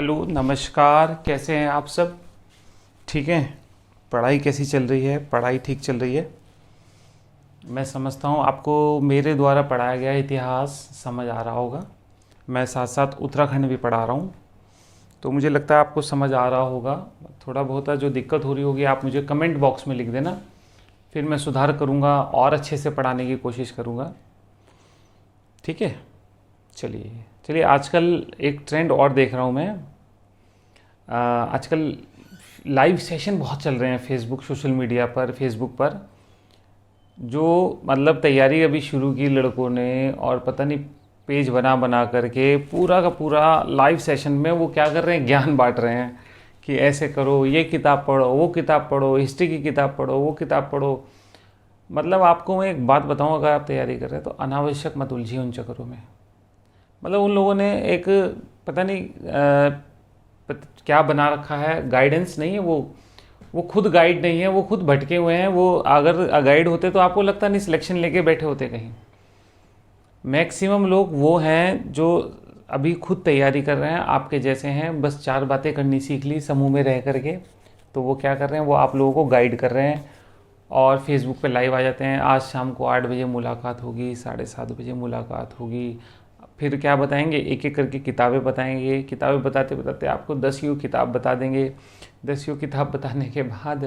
Hello नमस्कार, कैसे हैं आप सब? ठीक हैं? पढ़ाई कैसी चल रही है? पढ़ाई ठीक चल रही है? मैं समझता हूँ आपको मेरे द्वारा पढ़ाया गया इतिहास समझ आ रहा होगा। मैं साथ साथ उत्तराखंड भी पढ़ा रहा हूँ, तो मुझे लगता है आपको समझ आ रहा होगा। थोड़ा बहुत जो दिक्कत हो रही होगी आप मुझे कमेंट बॉक्स में लिख देना, फिर मैं सुधार करूँगा और अच्छे से पढ़ाने की कोशिश करूँगा। ठीक है, चलिए चलिए। आजकल एक ट्रेंड और देख रहा हूँ मैं। आजकल लाइव सेशन बहुत चल रहे हैं फेसबुक, सोशल मीडिया पर, फेसबुक पर। जो मतलब तैयारी अभी शुरू की लड़कों ने, और पता नहीं पेज बना बना करके पूरा का पूरा लाइव सेशन में वो क्या कर रहे हैं, ज्ञान बांट रहे हैं कि ऐसे करो, ये किताब पढ़ो, वो किताब पढ़ो, हिस्ट्री की किताब पढ़ो, वो किताब पढ़ो। मतलब आपको मैं एक बात बताऊं, अगर आप तैयारी कर रहे हैं तो अनावश्यक मत उलझिए उन चक्करों में। मतलब उन लोगों ने एक पता नहीं क्या बना रखा है, गाइडेंस नहीं है वो खुद गाइड नहीं है, वो खुद भटके हुए हैं। वो अगर गाइड होते तो आपको लगता नहीं सिलेक्शन लेके बैठे होते कहीं। मैक्सिमम लोग वो हैं जो अभी खुद तैयारी कर रहे हैं, आपके जैसे हैं, बस चार बातें करनी सीख ली समूह में रह करके। तो वो क्या कर रहे हैं, वो आप लोगों को गाइड कर रहे हैं और फेसबुक पे लाइव आ जाते हैं। आज शाम को 8 बजे मुलाकात होगी, 7:30 बजे मुलाकात होगी। फिर क्या बताएंगे, एक एक करके किताबें बताएंगे। किताबें बताते बताते आपको 10 किताब बता देंगे। 10 किताब बताने के बाद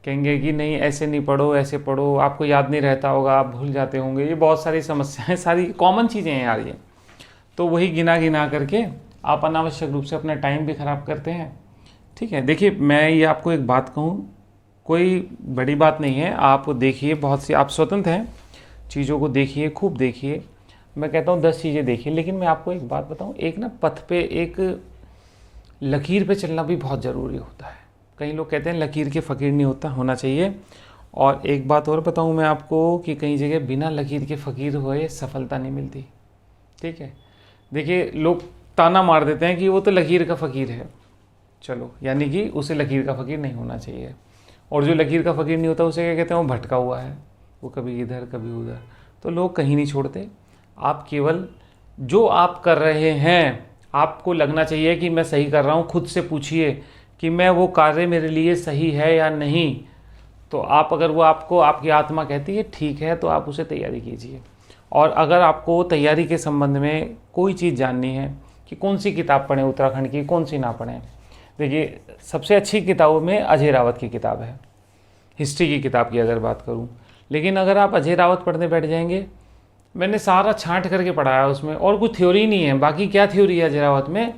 कहेंगे कि नहीं ऐसे नहीं पढ़ो, ऐसे पढ़ो, आपको याद नहीं रहता होगा, आप भूल जाते होंगे। ये बहुत सारी समस्याएं, सारी कॉमन चीज़ें हैं यार ये। तो वही गिना गिना करके आप अनावश्यक रूप से अपना टाइम भी ख़राब करते हैं। ठीक है, देखिए मैं ये आपको एक बात कहूँ, कोई बड़ी बात नहीं है। आप देखिए, बहुत सी आप स्वतंत्र हैं, चीज़ों को देखिए, खूब देखिए। मैं कहता हूँ 10 चीज़ें देखिए, लेकिन मैं आपको एक बात बताऊँ, एक ना पथ पे, एक लकीर पे चलना भी बहुत ज़रूरी होता है। कई लोग कहते हैं लकीर के फ़कीर नहीं होना चाहिए। और एक बात और बताऊँ मैं आपको कि कई जगह बिना लकीर के फ़कीर हुए सफलता नहीं मिलती। ठीक है, देखिए लोग ताना मार देते हैं कि वो तो लकीर का फ़कीर है, चलो, यानी कि उसे लकीर का फ़कीर नहीं होना चाहिए। और जो लकीर का फ़कीर नहीं होता उसे क्या कहते हैं, वो भटका हुआ है, वो कभी इधर कभी उधर। तो लोग कहीं नहीं छोड़ते। आप केवल जो आप कर रहे हैं, आपको लगना चाहिए कि मैं सही कर रहा हूँ। खुद से पूछिए कि मैं वो कार्य मेरे लिए सही है या नहीं। तो आप, अगर वो आपको, आपकी आत्मा कहती है ठीक है, तो आप उसे तैयारी कीजिए। और अगर आपको तैयारी के संबंध में कोई चीज़ जाननी है कि कौन सी किताब पढ़ें उत्तराखंड की, कौन सी ना पढ़ें, देखिए सबसे अच्छी किताबों में अजय रावत की किताब है, हिस्ट्री की किताब की अगर बात करूं। लेकिन अगर आप अजय रावत पढ़ने बैठ जाएंगे, मैंने सारा छांट करके पढ़ाया उसमें, और कुछ थ्योरी नहीं है। बाकी क्या थ्योरी है अजय रावत में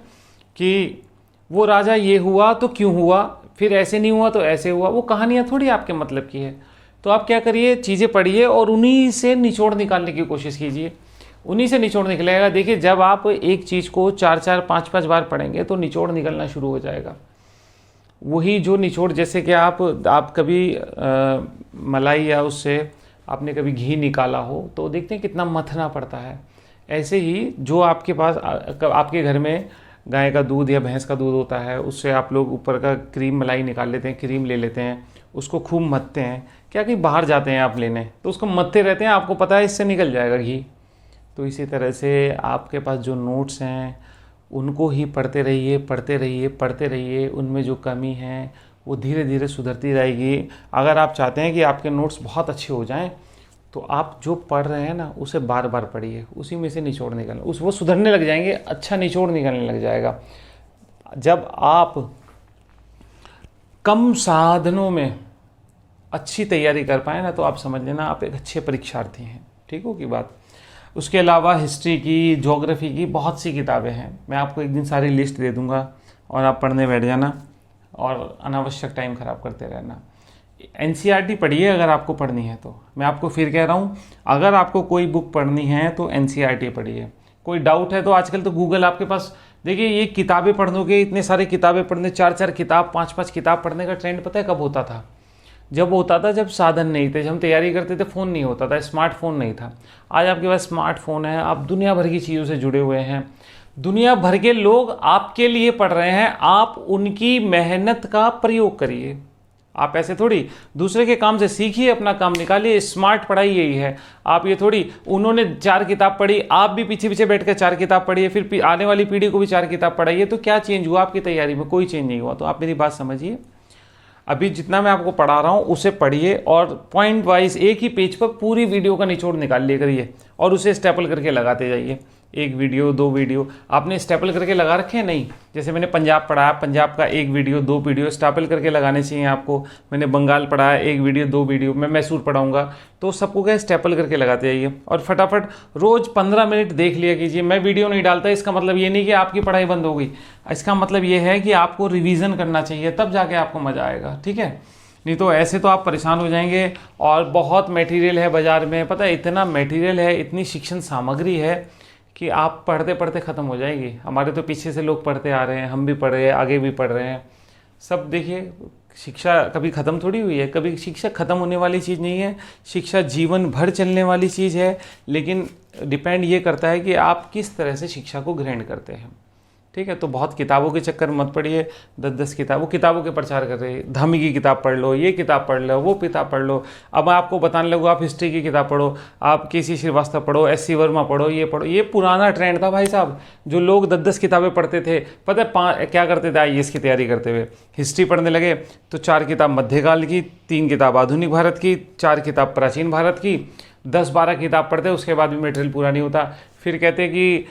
कि वो राजा ये हुआ तो क्यों हुआ, फिर ऐसे नहीं हुआ तो ऐसे हुआ। वो कहानियाँ थोड़ी आपके मतलब की है। तो आप क्या करिए, चीज़ें पढ़िए और उन्हीं से निचोड़ निकालने की कोशिश कीजिए। उन्हीं से निचोड़ निकलेगा। देखिए जब आप एक चीज़ को 4-4, 5-5 बार पढ़ेंगे तो निचोड़ निकलना शुरू हो जाएगा। वही जो निचोड़, जैसे कि आप कभी मलाई या उससे आपने कभी घी निकाला हो तो देखते हैं कितना मथना पड़ता है। ऐसे ही जो आपके पास आपके घर में गाय का दूध या भैंस का दूध होता है, उससे आप लोग ऊपर का क्रीम मलाई निकाल लेते हैं, क्रीम ले लेते हैं, उसको खूब मथते हैं। क्या कि बाहर जाते हैं आप लेने, तो उसको मथते रहते हैं, आपको पता है इससे निकल जाएगा घी। तो इसी तरह से आपके पास जो नोट्स हैं उनको ही पढ़ते रहिए, पढ़ते रहिए, पढ़ते रहिए। उनमें जो कमी है वो धीरे धीरे सुधरती रहेगी। अगर आप चाहते हैं कि आपके नोट्स बहुत अच्छे हो जाएं, तो आप जो पढ़ रहे हैं ना उसे बार बार पढ़िए, उसी में से निचोड़ निकलना, वो सुधरने लग जाएंगे, अच्छा निचोड़ निकलने लग जाएगा। जब आप कम साधनों में अच्छी तैयारी कर पाए ना, तो आप समझ लेना आप एक अच्छे परीक्षार्थी हैं। ठीक हो की बात। उसके अलावा हिस्ट्री की, ज्योग्राफी की बहुत सी किताबें हैं। मैं आपको एक दिन सारी लिस्ट दे दूंगा और आप पढ़ने बैठ जाना और अनावश्यक टाइम ख़राब करते रहना। एनसीईआरटी पढ़िए अगर आपको पढ़नी है तो। मैं आपको फिर कह रहा हूँ, अगर आपको कोई बुक पढ़नी है तो एनसीईआरटी पढ़िए। कोई डाउट है तो आजकल तो गूगल आपके पास, देखिए ये किताबें पढ़ोगे, इतने सारे किताबें पढ़ने, 4-4 किताब, 5-5 किताब पढ़ने का ट्रेंड पता है कब होता था? जब होता था जब साधन नहीं थे, जब हम तैयारी करते थे, फ़ोन नहीं होता था, स्मार्टफोन नहीं था। आज आपके पास स्मार्टफोन है, आप दुनिया भर की चीज़ों से जुड़े हुए हैं। दुनिया भर के लोग आपके लिए पढ़ रहे हैं, आप उनकी मेहनत का प्रयोग करिए। आप ऐसे थोड़ी दूसरे के काम से सीखिए, अपना काम निकालिए। स्मार्ट पढ़ाई यही है। आप ये थोड़ी उन्होंने 4 किताब पढ़ी, आप भी पीछे पीछे बैठ कर 4 किताब पढ़िए, फिर आने वाली पीढ़ी को भी 4 किताब पढ़ाइए, तो क्या चेंज हुआ आपकी तैयारी में? कोई चेंज नहीं हुआ। तो आप मेरी बात समझिए, अभी जितना मैं आपको पढ़ा रहा हूँ उसे पढ़िए और पॉइंट वाइज एक ही पेज पर पूरी वीडियो का निचोड़ निकाल लिया करिए और उसे स्टेपल करके लगाते जाइए। एक वीडियो 2 वीडियो आपने स्टेपल करके लगा रखे हैं? नहीं। जैसे मैंने पंजाब पढ़ा, पंजाब का 1 वीडियो 2 वीडियो स्टेपल करके लगाने चाहिए आपको। मैंने बंगाल पढ़ा है, 1 वीडियो 2 वीडियो। मैं मैसूर पढ़ाऊंगा, तो सबको क्या स्टेपल करके लगाते जाइए और फटाफट रोज़ 15 मिनट देख लिया कीजिए। मैं वीडियो नहीं डालता, इसका मतलब ये नहीं कि आपकी पढ़ाई बंद हो गई। इसका मतलब ये है कि आपको रिवीजन करना चाहिए, तब जाके आपको मज़ा आएगा, ठीक है? नहीं तो ऐसे तो आप परेशान हो जाएंगे। और बहुत मटेरियल है बाज़ार में, पता है, इतना मटेरियल है, इतनी शिक्षण सामग्री है कि आप पढ़ते पढ़ते ख़त्म हो जाएगी। हमारे तो पीछे से लोग पढ़ते आ रहे हैं, हम भी पढ़ रहे हैं, आगे भी पढ़ रहे हैं सब। देखिए, शिक्षा कभी ख़त्म थोड़ी हुई है, कभी शिक्षा ख़त्म होने वाली चीज़ नहीं है। शिक्षा जीवन भर चलने वाली चीज़ है, लेकिन डिपेंड ये करता है कि आप किस तरह से शिक्षा को ग्रहण करते हैं, ठीक है? तो बहुत किताबों के चक्कर में मत पड़िए। 10-10 किताब, वो किताबों के प्रचार कर रहे हैं, धम्म की किताब पढ़ लो, ये किताब पढ़ लो, वो किताब पढ़ लो। अब मैं आपको बताने लगूँ, आप हिस्ट्री की किताब पढ़ो, आप केसी श्रीवास्तव पढ़ो, एस.सी. वर्मा पढ़ो, ये पढ़ो। ये पुराना ट्रेंड था भाई साहब। जो लोग 10-10 किताबें पढ़ते थे, पता है क्या करते थे? IAS की तैयारी करते हुए हिस्ट्री पढ़ने लगे तो 4 किताब मध्यकाल की, 3 किताब आधुनिक भारत की, 4 किताब प्राचीन भारत की, 10-12 किताब पढ़ते, उसके बाद भी मटेरियल पूरा नहीं होता। फिर कहते कि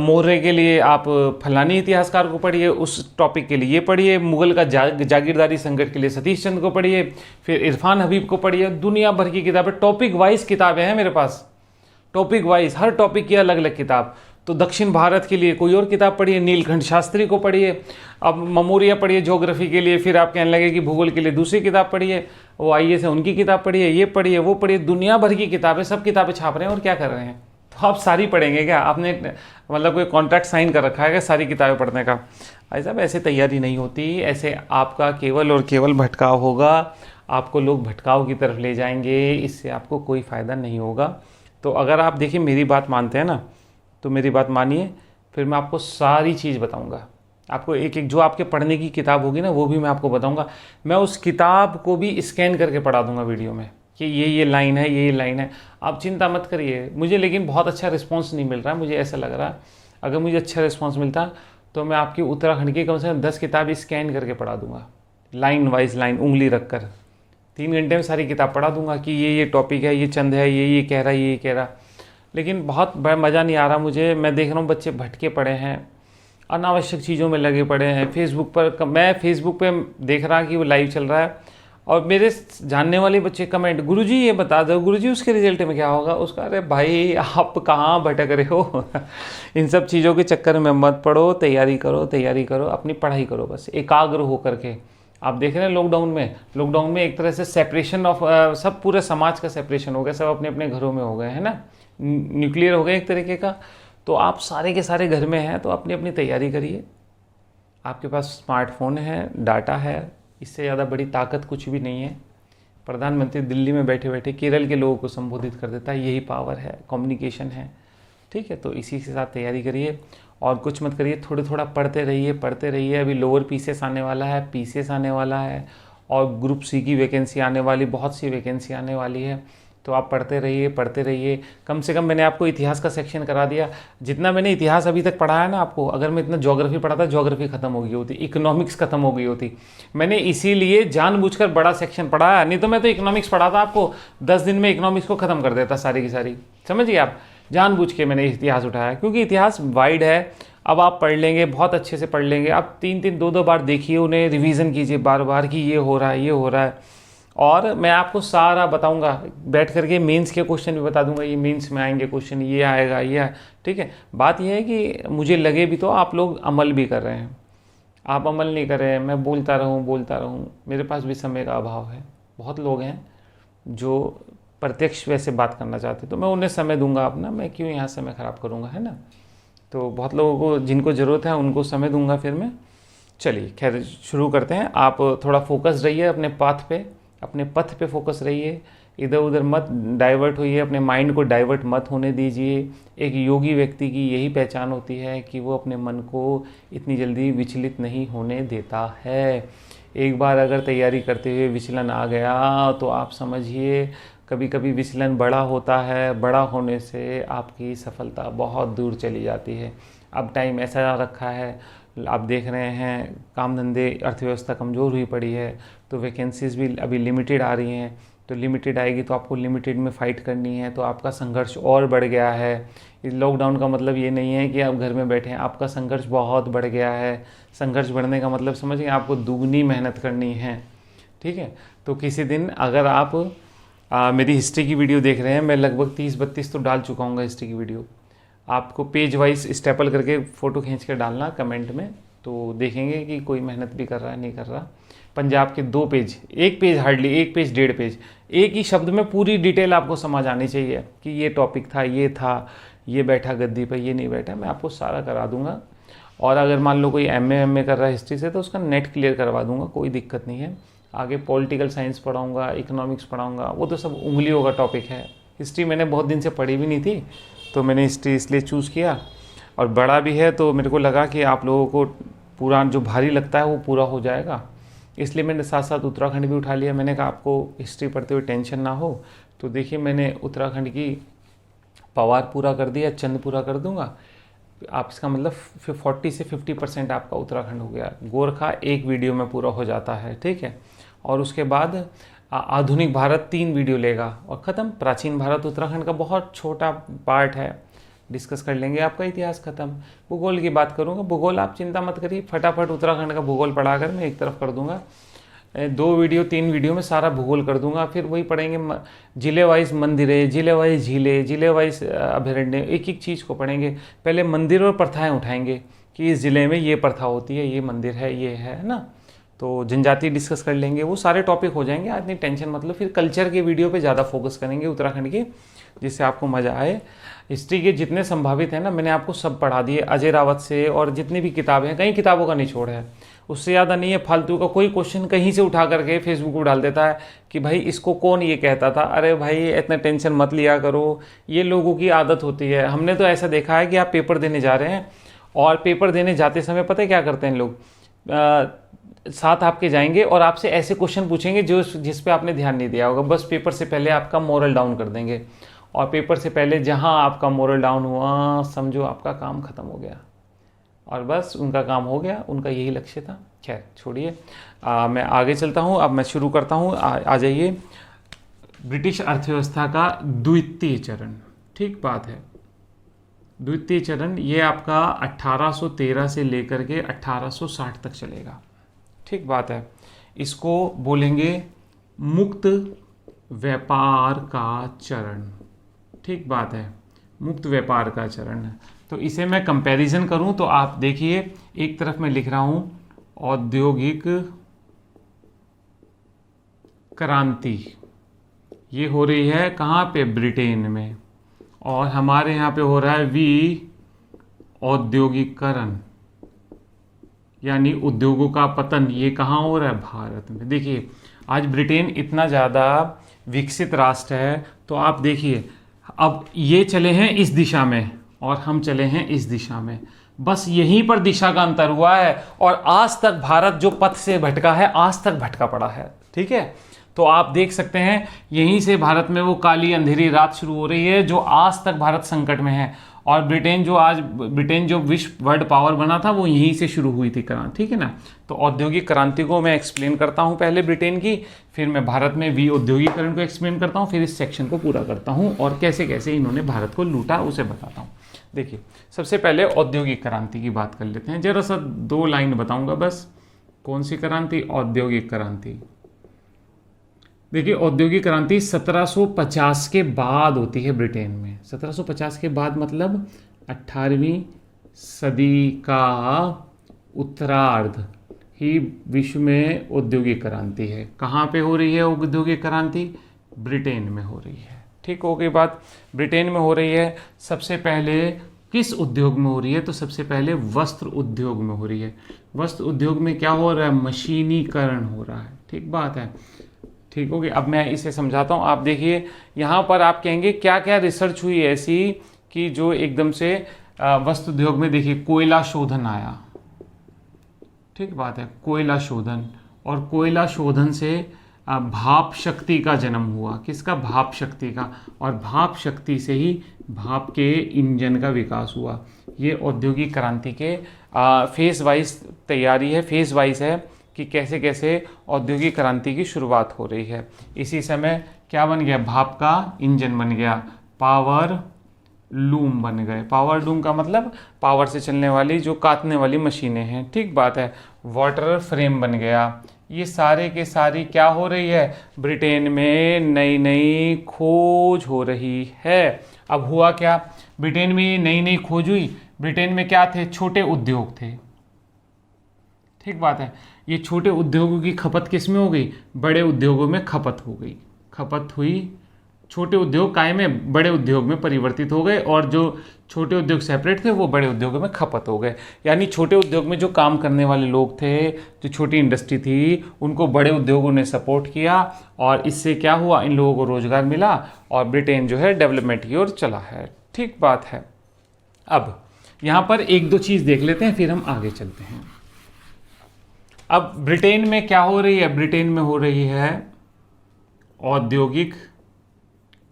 मौर्य के लिए आप फलानी इतिहासकार को पढ़िए, उस टॉपिक के लिए ये पढ़िए, मुगल का जागीरदारी संकट के लिए सतीश चंद्र को पढ़िए, फिर इरफान हबीब को पढ़िए। दुनिया भर की किताबें, टॉपिक वाइज किताबें हैं मेरे पास, टॉपिक वाइज, हर टॉपिक की अलग अलग किताब। तो दक्षिण भारत के लिए कोई और किताब पढ़िए, नीलकंठ शास्त्री को पढ़िए। अब ममोरिया पढ़िए ज्योग्राफी के लिए, फिर आप कहने लगे कि भूगोल के लिए दूसरी किताब पढ़िए, वो IAS है उनकी किताब पढ़िए, ये पढ़िए, वो पढ़िए। दुनिया भर की किताबें, सब किताबें छाप रहे हैं और क्या कर रहे हैं? तो आप सारी पढ़ेंगे क्या? आपने मतलब कोई कॉन्ट्रैक्ट साइन कर रखा है क्या सारी किताबें पढ़ने का? भाई साहब, ऐसे तैयारी नहीं होती। ऐसे आपका केवल और केवल भटकाव होगा, आपको लोग भटकाव की तरफ ले जाएंगे, इससे आपको कोई फ़ायदा नहीं होगा। तो अगर आप देखिए मेरी बात मानते हैं ना, तो मेरी बात मानिए, फिर मैं आपको सारी चीज़ बताऊंगा। आपको एक एक जो आपके पढ़ने की किताब होगी ना, वो भी मैं आपको बताऊंगा। मैं उस किताब को भी स्कैन करके पढ़ा दूंगा वीडियो में कि ये लाइन है, ये लाइन है। आप चिंता मत करिए। मुझे लेकिन बहुत अच्छा रिस्पॉन्स नहीं मिल रहा है, मुझे ऐसा लग रहा है। अगर मुझे अच्छा रिस्पॉन्स मिलता तो मैं आपकी उत्तराखंड की कम से कम 10 किताब स्कैन करके पढ़ा दूंगा, लाइन वाइज लाइन, उंगली रख कर 3 घंटे में सारी किताब पढ़ा दूंगा कि ये टॉपिक है, ये चंद है, ये कह रहा है, ये कह रहा। लेकिन बहुत बड़ा मज़ा नहीं आ रहा मुझे। मैं देख रहा हूँ बच्चे भटके पड़े हैं, अनावश्यक चीज़ों में लगे पड़े हैं। फेसबुक पर, मैं फेसबुक पे देख रहा कि वो लाइव चल रहा है और मेरे जानने वाले बच्चे कमेंट, गुरुजी ये बता दो, गुरुजी उसके रिजल्ट में क्या होगा उसका। अरे भाई, आप कहाँ भटक रहे हो? इन सब चीज़ों के चक्कर में मत पड़ो, तैयारी करो, अपनी पढ़ाई करो, बस एकाग्र हो करके। आप देख रहे हैं लॉकडाउन में एक तरह से सेपरेशन ऑफ सब, पूरे समाज का सेपरेशन हो गया, सब अपने अपने घरों में हो गए, है ना, न्यूक्लियर हो गया एक तरीके का। तो आप सारे के सारे घर में हैं, तो अपनी अपनी तैयारी करिए। आपके पास स्मार्टफोन है, डाटा है, इससे ज़्यादा बड़ी ताकत कुछ भी नहीं है। प्रधानमंत्री दिल्ली में बैठे बैठे केरल के लोगों को संबोधित कर देता है, यही पावर है, कम्युनिकेशन है, ठीक है? तो इसी के साथ तैयारी करिए और कुछ मत करिए, थोड़ा पढ़ते रहिए। अभी लोअर पीसीएस आने वाला है, पीसीएस आने वाला है और ग्रुप सी की वैकेंसी आने वाली, बहुत सी वैकेंसी आने वाली है। तो आप पढ़ते रहिए। कम से कम मैंने आपको इतिहास का सेक्शन करा दिया। जितना मैंने इतिहास अभी तक पढ़ाया ना आपको, अगर मैं इतना ज्योग्राफी पढ़ाता, ज्योग्राफी खत्म हो गई होती, इकोनॉमिक्स खत्म हो गई होती। मैंने इसीलिए जानबूझकर बड़ा सेक्शन पढ़ाया, नहीं तो मैं तो इकोनॉमिक्स पढ़ाता आपको 10 दिन में इकोनॉमिक्स को ख़त्म कर देता सारी की सारी। समझिए आप, जानबूझ के मैंने इतिहास उठाया क्योंकि इतिहास वाइड है। अब आप पढ़ लेंगे, बहुत अच्छे से पढ़ लेंगे। आप 3-3, 2-2 बार देखिए, उन्हें रिवीजन कीजिए बार बार कि ये हो रहा है। और मैं आपको सारा बताऊंगा बैठ करके। मेंस के क्वेश्चन भी बता दूंगा, ये मेंस में आएंगे क्वेश्चन, ये आएगा, ठीक है? बात ये है कि मुझे लगे भी तो आप लोग अमल भी कर रहे हैं। आप अमल नहीं कर रहे हैं, मैं बोलता रहूं। मेरे पास भी समय का अभाव है। बहुत लोग हैं जो प्रत्यक्ष वैसे बात करना चाहते, तो मैं उन्हें समय दूंगा अपना। मैं क्यों यहाँ समय ख़राब करूँगा, है ना? तो बहुत लोगों को जिनको ज़रूरत है उनको समय दूंगा फिर मैं। चलिए खैर, शुरू करते हैं। आप थोड़ा फोकस रहिए अपने पथ पे फोकस रहिए, इधर उधर मत डाइवर्ट होइए, अपने माइंड को डाइवर्ट मत होने दीजिए। एक योगी व्यक्ति की यही पहचान होती है कि वो अपने मन को इतनी जल्दी विचलित नहीं होने देता है। एक बार अगर तैयारी करते हुए विचलन आ गया तो आप समझिए कभी कभी विचलन बड़ा होता है, बड़ा होने से आपकी सफलता बहुत दूर चली जाती है। अब टाइम ऐसा रखा है, आप देख रहे हैं काम धंधे, अर्थव्यवस्था कमज़ोर हुई पड़ी है, तो वैकेंसीज़ भी अभी लिमिटेड आ रही हैं। तो लिमिटेड आएगी तो आपको लिमिटेड में फ़ाइट करनी है, तो आपका संघर्ष और बढ़ गया है। इस लॉकडाउन का मतलब ये नहीं है कि आप घर में बैठे हैं, आपका संघर्ष बहुत बढ़ गया है। संघर्ष बढ़ने का मतलब समझिए आपको दुगनी मेहनत करनी है, ठीक है। तो किसी दिन अगर आप मेरी हिस्ट्री की वीडियो देख रहे हैं, मैं लगभग 30-32 तो डाल चुका हूँ हिस्ट्री की वीडियो। आपको पेज वाइज स्टेपल करके फ़ोटो खींच के डालना कमेंट में, तो देखेंगे कि कोई मेहनत भी कर रहा है नहीं कर रहा। पंजाब के 2 page, 1 page hardly, 1 page 1.5 page, एक ही शब्द में पूरी डिटेल आपको समझ आनी चाहिए कि ये टॉपिक था, ये बैठा गद्दी पर, ये नहीं बैठा, मैं आपको सारा करा दूंगा। और अगर मान लो कोई एमए कर रहा है हिस्ट्री से, तो उसका नेट क्लियर करवा दूंगा, कोई दिक्कत नहीं है। आगे पॉलिटिकल साइंस पढ़ाऊँगा, इकोनॉमिक्स पढ़ाऊँगा, वो तो सब उंगलियों का टॉपिक है। हिस्ट्री मैंने बहुत दिन से पढ़ी भी नहीं थी, तो मैंने हिस्ट्री इसलिए चूज़ किया, और बड़ा भी है तो मेरे को लगा कि आप लोगों को पूरा जो भारी लगता है वो पूरा हो जाएगा, इसलिए मैंने साथ साथ उत्तराखंड भी उठा लिया। मैंने कहा आपको हिस्ट्री पढ़ते हुए टेंशन ना हो, तो देखिए मैंने उत्तराखंड की पवार पूरा कर दिया, चंद पूरा कर दूंगा, आप इसका मतलब 40 से 50% आपका उत्तराखंड हो गया। गोरखा एक वीडियो में पूरा हो जाता है, ठीक है। और उसके बाद आधुनिक भारत 3 वीडियो लेगा और ख़त्म। प्राचीन भारत उत्तराखंड का बहुत छोटा पार्ट है, डिस्कस कर लेंगे, आपका इतिहास ख़त्म। भूगोल की बात करूँगा, भूगोल आप चिंता मत करिए, फटाफट उत्तराखंड का भूगोल पढ़ाकर मैं एक तरफ कर दूंगा। 2 वीडियो 3 वीडियो में सारा भूगोल कर दूंगा। फिर वही पढ़ेंगे जिले वाइज मंदिरें, जिले वाइज झीलें, जिले वाइज अभयारण्य, एक एक चीज़ को पढ़ेंगे। पहले मंदिर और प्रथाएँ उठाएंगे कि इस ज़िले में ये प्रथा होती है, ये मंदिर है, ये है ना। तो जनजाति डिस्कस कर लेंगे, वो सारे टॉपिक हो जाएंगे, आज नहीं टेंशन मतलब। फिर कल्चर के वीडियो पे ज़्यादा फोकस करेंगे उत्तराखंड के, जिससे आपको मज़ा आए। हिस्ट्री के जितने संभावित हैं ना, मैंने आपको सब पढ़ा दिए अजय रावत से, और जितनी भी किताबें हैं, कई किताबों का निचोड़ है, उससे ज़्यादा नहीं है। फालतू का कोई क्वेश्चन कहीं से उठा करके फेसबुक पर डाल देता है कि भाई इसको कौन ये कहता था। अरे भाई इतना टेंशन मत लिया करो, ये लोगों की आदत होती है। हमने तो ऐसा देखा है कि आप पेपर देने जा रहे हैं, और पेपर देने जाते समय पता है क्या करते हैं लोग, साथ आपके जाएंगे और आपसे ऐसे क्वेश्चन पूछेंगे जिस पे आपने ध्यान नहीं दिया होगा। बस पेपर से पहले आपका मोरल डाउन कर देंगे, और पेपर से पहले जहां आपका मोरल डाउन हुआ, समझो आपका काम ख़त्म हो गया। और बस उनका काम हो गया, उनका यही लक्ष्य था। खैर छोड़िए, मैं आगे चलता हूँ। अब मैं शुरू करता हूँ। आ जाइए, ब्रिटिश अर्थव्यवस्था का द्वितीय चरण, ठीक बात है। द्वितीय चरण ये आपका 1813 से लेकर के 1860 तक चलेगा, ठीक बात है। इसको बोलेंगे मुक्त व्यापार का चरण, ठीक बात है, मुक्त व्यापार का चरण। तो इसे मैं कंपैरिजन करूं तो आप देखिए, एक तरफ मैं लिख रहा हूं औद्योगिक क्रांति, ये हो रही है कहाँ पे, ब्रिटेन में, और हमारे यहाँ पे हो रहा है औद्योगिकरण, यानी उद्योगों का पतन, ये कहाँ हो रहा है, भारत में। देखिए आज ब्रिटेन इतना ज़्यादा विकसित राष्ट्र है, तो आप देखिए अब ये चले हैं इस दिशा में और हम चले हैं इस दिशा में, बस यहीं पर दिशा का अंतर हुआ है। और आज तक भारत जो पथ से भटका है, आज तक भटका पड़ा है, ठीक है। तो आप देख सकते हैं यहीं से भारत में वो काली अंधेरी रात शुरू हो रही है, जो आज तक भारत संकट में है। और ब्रिटेन जो विश्व वर्ल्ड पावर बना था, वो यहीं से शुरू हुई थी क्रांति, ठीक है ना। तो औद्योगिक क्रांति को मैं एक्सप्लेन करता हूँ पहले ब्रिटेन की, फिर मैं भारत में औद्योगिकरण को एक्सप्लेन करता हूँ, फिर इस सेक्शन को पूरा करता हूँ, और कैसे कैसे इन्होंने भारत को लूटा उसे बताता हूँ। देखिए सबसे पहले औद्योगिक क्रांति की बात कर लेते हैं। जरा सा 2 लाइन बताऊंगा बस। कौन सी क्रांति, औद्योगिक क्रांति। देखिए औद्योगिक क्रांति 1750 के बाद होती है ब्रिटेन में। 1750 के बाद मतलब 18वीं सदी का उत्तरार्ध ही विश्व में औद्योगिक क्रांति है। कहाँ पे हो रही है औद्योगिक क्रांति, ब्रिटेन में हो रही है, ठीक हो गई बात। ब्रिटेन में हो रही है। सबसे पहले किस उद्योग में हो रही है, तो सबसे पहले वस्त्र उद्योग में हो रही है। वस्त्र उद्योग में क्या हो रहा है, मशीनीकरण हो रहा है, ठीक बात है, ठीक हो गई। अब मैं इसे समझाता हूँ। आप देखिए यहाँ पर आप कहेंगे क्या क्या रिसर्च हुई ऐसी कि जो एकदम से वस्त्र उद्योग में, देखिए कोयला शोधन आया, ठीक बात है, कोयला शोधन। और कोयला शोधन से भाप शक्ति का जन्म हुआ। किसका? भाप शक्ति का। और भाप शक्ति से ही भाप के इंजन का विकास हुआ। ये औद्योगिक क्रांति के फेज वाइज तैयारी है, फेज वाइज है कि कैसे कैसे औद्योगिक क्रांति की शुरुआत हो रही है। इसी समय क्या बन गया? भाप का इंजन बन गया, पावर लूम बन गए। पावर लूम का मतलब पावर से चलने वाली जो काटने वाली मशीनें हैं, ठीक बात है। वाटर फ्रेम बन गया। ये सारे के सारी क्या हो रही है? ब्रिटेन में नई नई खोज हो रही है। अब हुआ क्या? ब्रिटेन में ये नई नई खोज हुई। ब्रिटेन में क्या थे? छोटे उद्योग थे, ठीक बात है। ये छोटे उद्योगों की खपत किस में हो गई? बड़े उद्योगों में खपत हो गई। खपत हुई, छोटे उद्योग काय में? बड़े उद्योग में परिवर्तित हो गए, और जो छोटे उद्योग सेपरेट थे वो बड़े उद्योगों में खपत हो गए। यानी छोटे उद्योग में जो काम करने वाले लोग थे, जो छोटी इंडस्ट्री थी, उनको बड़े उद्योगों ने सपोर्ट किया, और इससे क्या हुआ? इन लोगों को रोजगार मिला, और ब्रिटेन जो है डेवलपमेंट की ओर चला है, ठीक बात है। अब यहाँ पर एक दो चीज़ देख लेते हैं, फिर हम आगे चलते हैं। अब ब्रिटेन में क्या हो रही है? ब्रिटेन में हो रही है औद्योगिक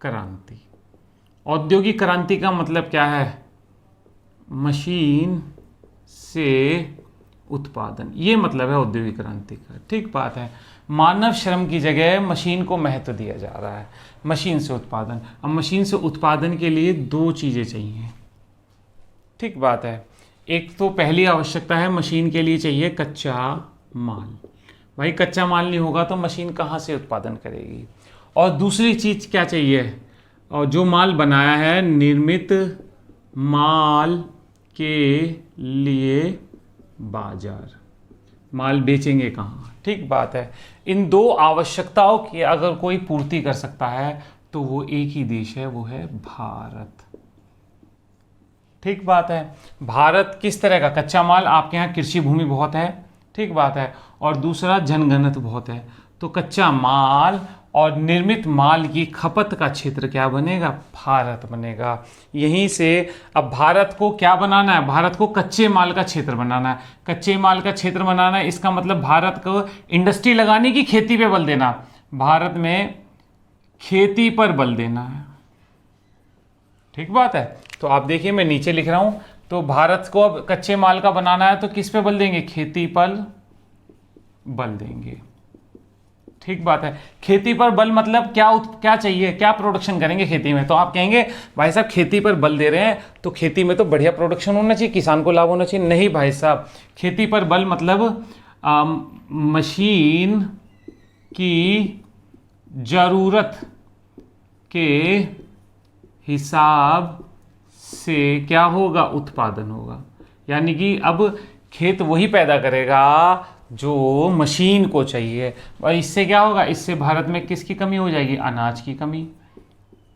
क्रांति। औद्योगिक क्रांति का मतलब क्या है? मशीन से उत्पादन, ये मतलब है औद्योगिक क्रांति का, ठीक बात है। मानव श्रम की जगह मशीन को महत्व दिया जा रहा है। मशीन से उत्पादन। अब मशीन से उत्पादन के लिए दो चीज़ें चाहिए, ठीक बात है। एक तो पहली आवश्यकता है, मशीन के लिए चाहिए कच्चा माल। भाई कच्चा माल नहीं होगा तो मशीन कहाँ से उत्पादन करेगी? और दूसरी चीज़ क्या चाहिए? और जो माल बनाया है, निर्मित माल के लिए बाजार। माल बेचेंगे कहाँ, ठीक बात है। इन दो आवश्यकताओं की अगर कोई पूर्ति कर सकता है तो वो एक ही देश है, वो है भारत, ठीक बात है। भारत किस तरह का? कच्चा माल, आपके यहाँ कृषि भूमि बहुत है, ठीक बात है, और दूसरा जनघनत्व बहुत है। तो कच्चा माल और निर्मित माल की खपत का क्षेत्र क्या बनेगा? भारत बनेगा। यहीं से अब भारत को क्या बनाना है? भारत को कच्चे माल का क्षेत्र बनाना है। कच्चे माल का क्षेत्र बनाना है, इसका मतलब भारत को इंडस्ट्री लगाने की, खेती पे बल देना। भारत में खेती पर बल देना है, ठीक बात है। तो आप देखिए मैं नीचे लिख रहा हूं, तो भारत को अब कच्चे माल का बनाना है तो किस पे बल देंगे? खेती पर बल देंगे, ठीक बात है। खेती पर बल मतलब क्या चाहिए? क्या प्रोडक्शन करेंगे खेती में? तो आप कहेंगे भाई साहब खेती पर बल दे रहे हैं तो खेती में तो बढ़िया प्रोडक्शन होना चाहिए, किसान को लाभ होना चाहिए। नहीं भाई साहब, खेती पर बल मतलब मशीन की जरूरत के हिसाब से क्या होगा? उत्पादन होगा। यानी कि अब खेत वही पैदा करेगा जो मशीन को चाहिए, और इससे क्या होगा? इससे भारत में किसकी कमी हो जाएगी? अनाज की कमी,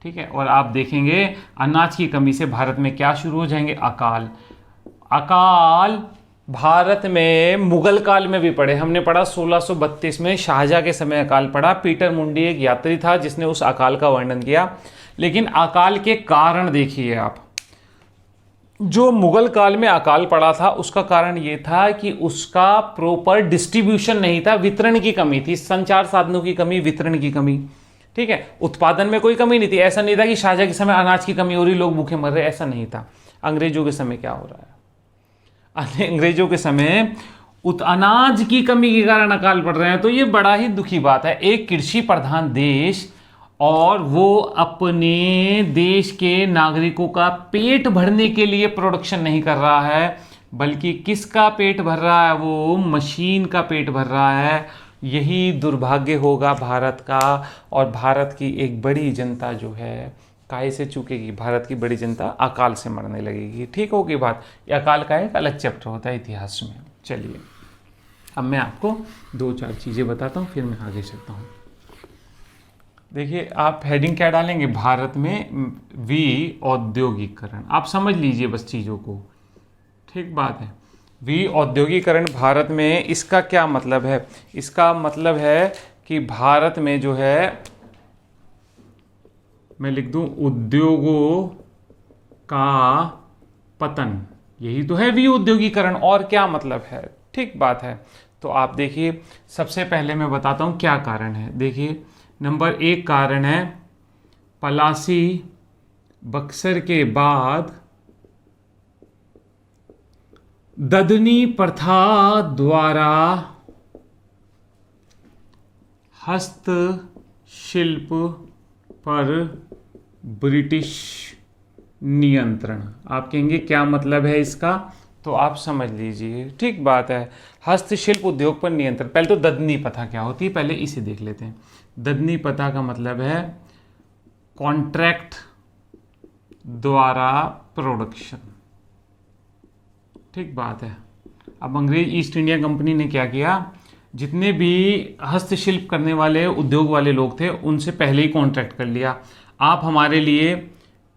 ठीक है। और आप देखेंगे अनाज की कमी से भारत में क्या शुरू हो जाएंगे? अकाल। अकाल भारत में मुगल काल में भी पढ़े, हमने पढ़ा 1632 में शाहजहां के समय अकाल पड़ा। पीटर मुंडी एक यात्री था जिसने उस अकाल का वर्णन किया। लेकिन अकाल के कारण देखिए आप, जो मुगल काल में अकाल पड़ा था उसका कारण ये था कि उसका प्रॉपर डिस्ट्रीब्यूशन नहीं था, वितरण की कमी थी, संचार साधनों की कमी, वितरण की कमी, ठीक है। उत्पादन में कोई कमी नहीं थी। ऐसा नहीं था कि शाहजहां के समय अनाज की कमी हो रही, लोग भूखे मर रहे, ऐसा नहीं था। अंग्रेजों के समय क्या हो रहा है? अंग्रेजों के समय अनाज की कमी के कारण अकाल पड़ रहे हैं, तो ये बड़ा ही दुखी बात है। एक कृषि प्रधान देश, और वो अपने देश के नागरिकों का पेट भरने के लिए प्रोडक्शन नहीं कर रहा है, बल्कि किसका पेट भर रहा है? वो मशीन का पेट भर रहा है। यही दुर्भाग्य होगा भारत का, और भारत की एक बड़ी जनता जो है काहे से चूकेगी? भारत की बड़ी जनता अकाल से मरने लगेगी, ठीक होगी बात। ये अकाल का एक अलग चैप्टर होता है इतिहास में। चलिए अब मैं आपको दो चार चीज़ें बताता हूँ, फिर मैं आगे चलता हूँ। देखिए आप हेडिंग क्या डालेंगे? भारत में औद्योगिकरण। आप समझ लीजिए बस चीज़ों को, ठीक बात है। औद्योगिकरण भारत में, इसका क्या मतलब है? इसका मतलब है कि भारत में जो है, मैं लिख दूं उद्योगों का पतन, यही तो है औद्योगिकरण। और क्या मतलब है? ठीक बात है। तो आप देखिए, सबसे पहले मैं बताता हूँ क्या कारण है। देखिए, नंबर 1 कारण है पलासी बक्सर के बाद ददनी प्रथा द्वारा हस्तशिल्प पर ब्रिटिश नियंत्रण। आप कहेंगे क्या मतलब है इसका, तो आप समझ लीजिए। ठीक बात है, हस्तशिल्प उद्योग पर नियंत्रण। पहले तो ददनी प्रथा क्या होती है, पहले इसे देख लेते हैं। ददनी प्रथा का मतलब है कॉन्ट्रैक्ट द्वारा प्रोडक्शन। ठीक बात है। अब अंग्रेज ईस्ट इंडिया कंपनी ने क्या किया, जितने भी हस्तशिल्प करने वाले उद्योग वाले लोग थे उनसे पहले ही कॉन्ट्रैक्ट कर लिया, आप हमारे लिए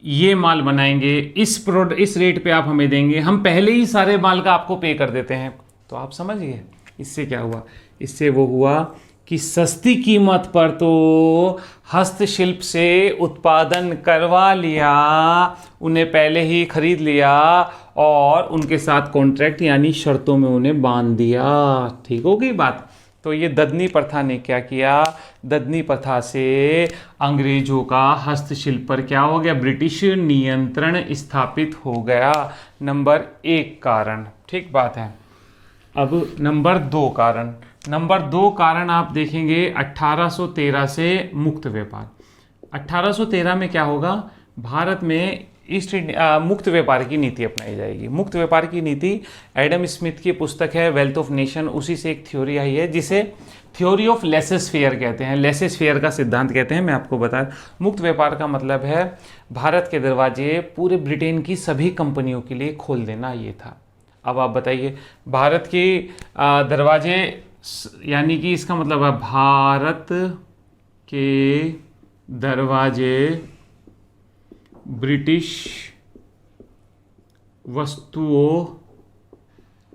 ये माल बनाएंगे, इस रेट पे आप हमें देंगे, हम पहले ही सारे माल का आपको पे कर देते हैं। तो आप समझिए इससे क्या हुआ, इससे वो हुआ कि सस्ती कीमत पर तो हस्तशिल्प से उत्पादन करवा लिया, उन्हें पहले ही खरीद लिया और उनके साथ कॉन्ट्रैक्ट यानी शर्तों में उन्हें बांध दिया। ठीक हो गई बात। तो ये ददनी प्रथा ने क्या किया, ददनी प्रथा से अंग्रेजों का हस्तशिल्प पर क्या हो गया, ब्रिटिश नियंत्रण स्थापित हो गया। नंबर 1 कारण। ठीक बात है। अब नंबर 2 कारण। नंबर 2 कारण आप देखेंगे 1813 से मुक्त व्यापार। 1813 में क्या होगा, भारत में ईस्ट इंडिया मुक्त व्यापार की नीति अपनाई जाएगी। मुक्त व्यापार की नीति एडम स्मिथ की पुस्तक है वेल्थ ऑफ नेशन, उसी से एक थ्योरी आई है जिसे थ्योरी ऑफ लेसेस फेयर कहते हैं। लेसेस फेयर का सिद्धांत कहते हैं। मैं आपको बता, मुक्त व्यापार का मतलब है भारत के दरवाजे पूरे ब्रिटेन की सभी कंपनियों के लिए खोल देना, ये था। अब आप बताइए, भारत के दरवाजे यानी कि इसका मतलब है भारत के दरवाजे ब्रिटिश वस्तुओं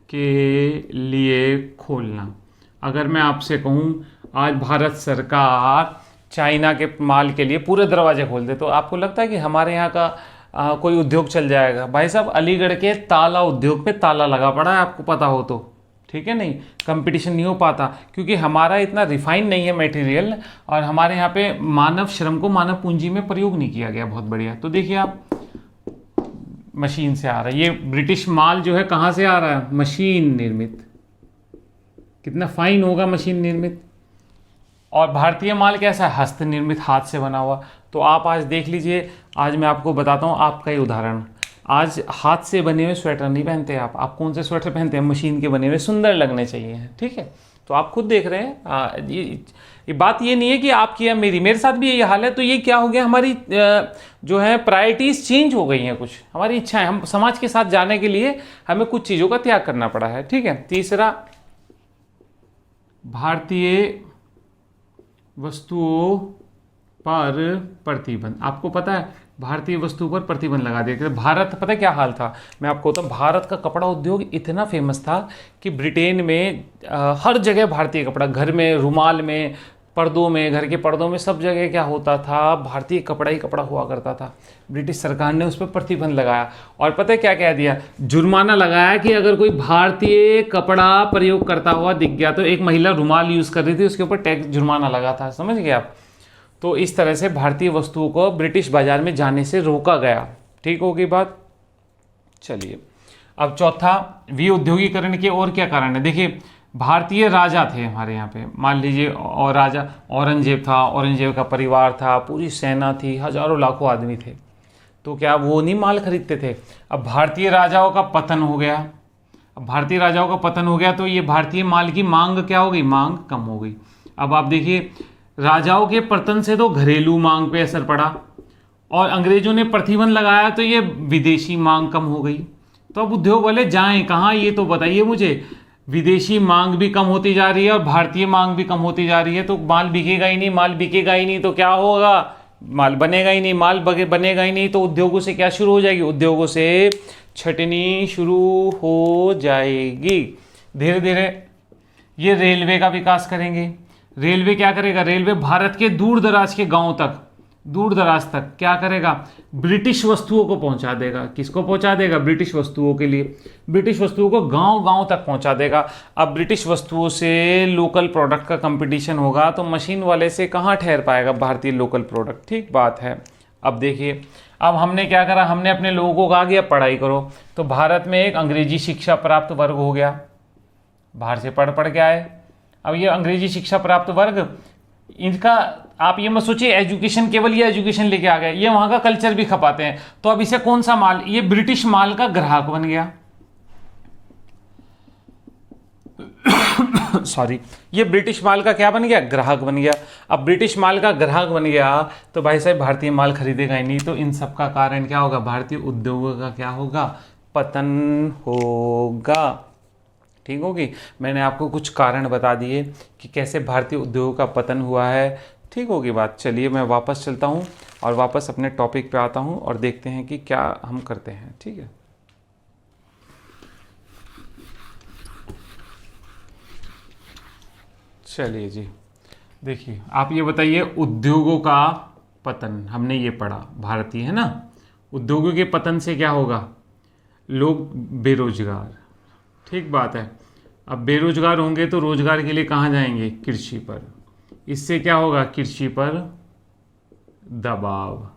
के लिए खोलना। अगर मैं आपसे कहूं आज भारत सरकार चाइना के माल के लिए पूरे दरवाजे खोल दे, तो आपको लगता है कि हमारे यहाँ का कोई उद्योग चल जाएगा? भाई साहब, अलीगढ़ के ताला उद्योग पे ताला लगा पड़ा है, आपको पता हो तो। ठीक है, नहीं कंपटीशन नहीं हो पाता क्योंकि हमारा इतना रिफाइन नहीं है मटेरियल, और हमारे यहाँ पे मानव श्रम को मानव पूंजी में प्रयोग नहीं किया गया। बहुत बढ़िया। तो देखिए आप, मशीन से आ रहा है ये ब्रिटिश माल, जो है कहाँ से आ रहा है, मशीन निर्मित। कितना फाइन होगा मशीन निर्मित। और भारतीय माल कैसा है, हस्त निर्मित, हाथ से बना हुआ। तो आप आज देख लीजिए, आज मैं आपको बताता हूँ आपका ही उदाहरण। आज हाथ से बने हुए स्वेटर नहीं पहनते आप कौन से स्वेटर पहनते हैं, मशीन के बने हुए, सुंदर लगने चाहिए। ठीक है, तो आप खुद देख रहे हैं। ये बात ये नहीं है कि आपकी या मेरे साथ भी यही हाल है। तो ये क्या हो गया, हमारी जो है प्रायोरिटीज चेंज हो गई हैं, कुछ हमारी इच्छाएं, हम समाज के साथ जाने के लिए हमें कुछ चीज़ों का त्याग करना पड़ा है। ठीक है। तीसरा, भारतीय वस्तुओं पर प्रतिबंध। आपको पता है भारतीय वस्तु पर प्रतिबंध लगा दिया। भारत, पता है क्या हाल था, मैं आपको बताऊं, भारत का कपड़ा उद्योग इतना फेमस था कि ब्रिटेन में हर जगह भारतीय कपड़ा, घर में रुमाल में, पर्दों में, घर के पर्दों में, सब जगह क्या होता था, भारतीय कपड़ा ही कपड़ा हुआ करता था। ब्रिटिश सरकार ने उस पर प्रतिबंध लगाया और पता है क्या कह दिया, जुर्माना लगाया कि अगर कोई भारतीय कपड़ा प्रयोग करता हुआ दिख गया, तो एक महिला रुमाल यूज़ कर रही थी, उसके ऊपर टैक्स जुर्माना लगा था। समझ गए आप। तो इस तरह से भारतीय वस्तुओं को ब्रिटिश बाजार में जाने से रोका गया। ठीक होगी बात। चलिए, अब चौथा, विउद्योगीकरण के और क्या कारण है। देखिए, भारतीय राजा थे हमारे यहाँ पे, मान लीजिए, और राजा औरंगजेब था, औरंगजेब का परिवार था, पूरी सेना थी, हजारों लाखों आदमी थे। तो क्या वो नहीं माल खरीदते थे? अब भारतीय राजाओं का पतन हो गया। अब भारतीय राजाओं का पतन हो गया तो ये भारतीय माल की मांग क्या हो गई, मांग कम हो गई। अब आप देखिए, राजाओं के पतन से तो घरेलू मांग पे असर पड़ा और अंग्रेजों ने प्रतिबंध लगाया तो ये विदेशी मांग कम हो गई। तो अब उद्योग वाले जाएं कहाँ, ये तो बताइए मुझे। विदेशी मांग भी कम होती जा रही है और भारतीय मांग भी कम होती जा रही है, तो माल बिकेगा ही नहीं। माल बिकेगा ही नहीं तो क्या होगा, माल बनेगा ही नहीं। माल बनेगा ही नहीं तो उद्योगों से क्या शुरू हो जाएगी, उद्योगों से छटनी शुरू हो जाएगी। धीरे धीरे ये रेलवे का विकास करेंगे। रेलवे क्या करेगा, रेलवे भारत के दूर दराज के गांवों तक दूर दराज तक क्या करेगा, ब्रिटिश वस्तुओं को पहुंचा देगा। किसको पहुंचा देगा, ब्रिटिश वस्तुओं के लिए, ब्रिटिश वस्तुओं को गांव गांव तक पहुंचा देगा। अब ब्रिटिश वस्तुओं से लोकल प्रोडक्ट का कंपटीशन होगा तो मशीन वाले से कहाँ ठहर पाएगा भारतीय लोकल प्रोडक्ट। ठीक बात है। अब देखिए, अब हमने क्या करा, हमने अपने लोगों को कहा कि अब पढ़ाई करो, तो भारत में एक अंग्रेजी शिक्षा प्राप्त वर्ग हो गया, बाहर से पढ़ पढ़ के आए। अब ये अंग्रेजी शिक्षा प्राप्त वर्ग, इनका आप ये मत सोचिए एजुकेशन केवल ये एजुकेशन लेके आ गए, ये वहाँ का कल्चर भी खपाते हैं। तो अब इसे कौन सा माल, ये ब्रिटिश माल का ग्राहक बन गया सॉरी, ये ब्रिटिश माल का क्या बन गया, ग्राहक बन गया। अब ब्रिटिश माल का ग्राहक बन गया तो भाई साहब भारतीय माल खरीदेगा ही नहीं, तो इन सब का कारण क्या होगा, भारतीय उद्योगों का क्या होगा, पतन होगा। ठीक होगी। मैंने आपको कुछ कारण बता दिए कि कैसे भारतीय उद्योगों का पतन हुआ है। ठीक होगी बात। चलिए मैं वापस चलता हूँ और वापस अपने टॉपिक पे आता हूँ और देखते हैं कि क्या हम करते हैं। ठीक है, चलिए जी। देखिए आप ये बताइए, उद्योगों का पतन हमने ये पढ़ा, भारतीय है ना, उद्योगों के पतन से क्या होगा, लोग बेरोजगार। ठीक बात है। अब बेरोजगार होंगे तो रोजगार के लिए कहाँ जाएंगे, कृषि पर। इससे क्या होगा, कृषि पर दबाव।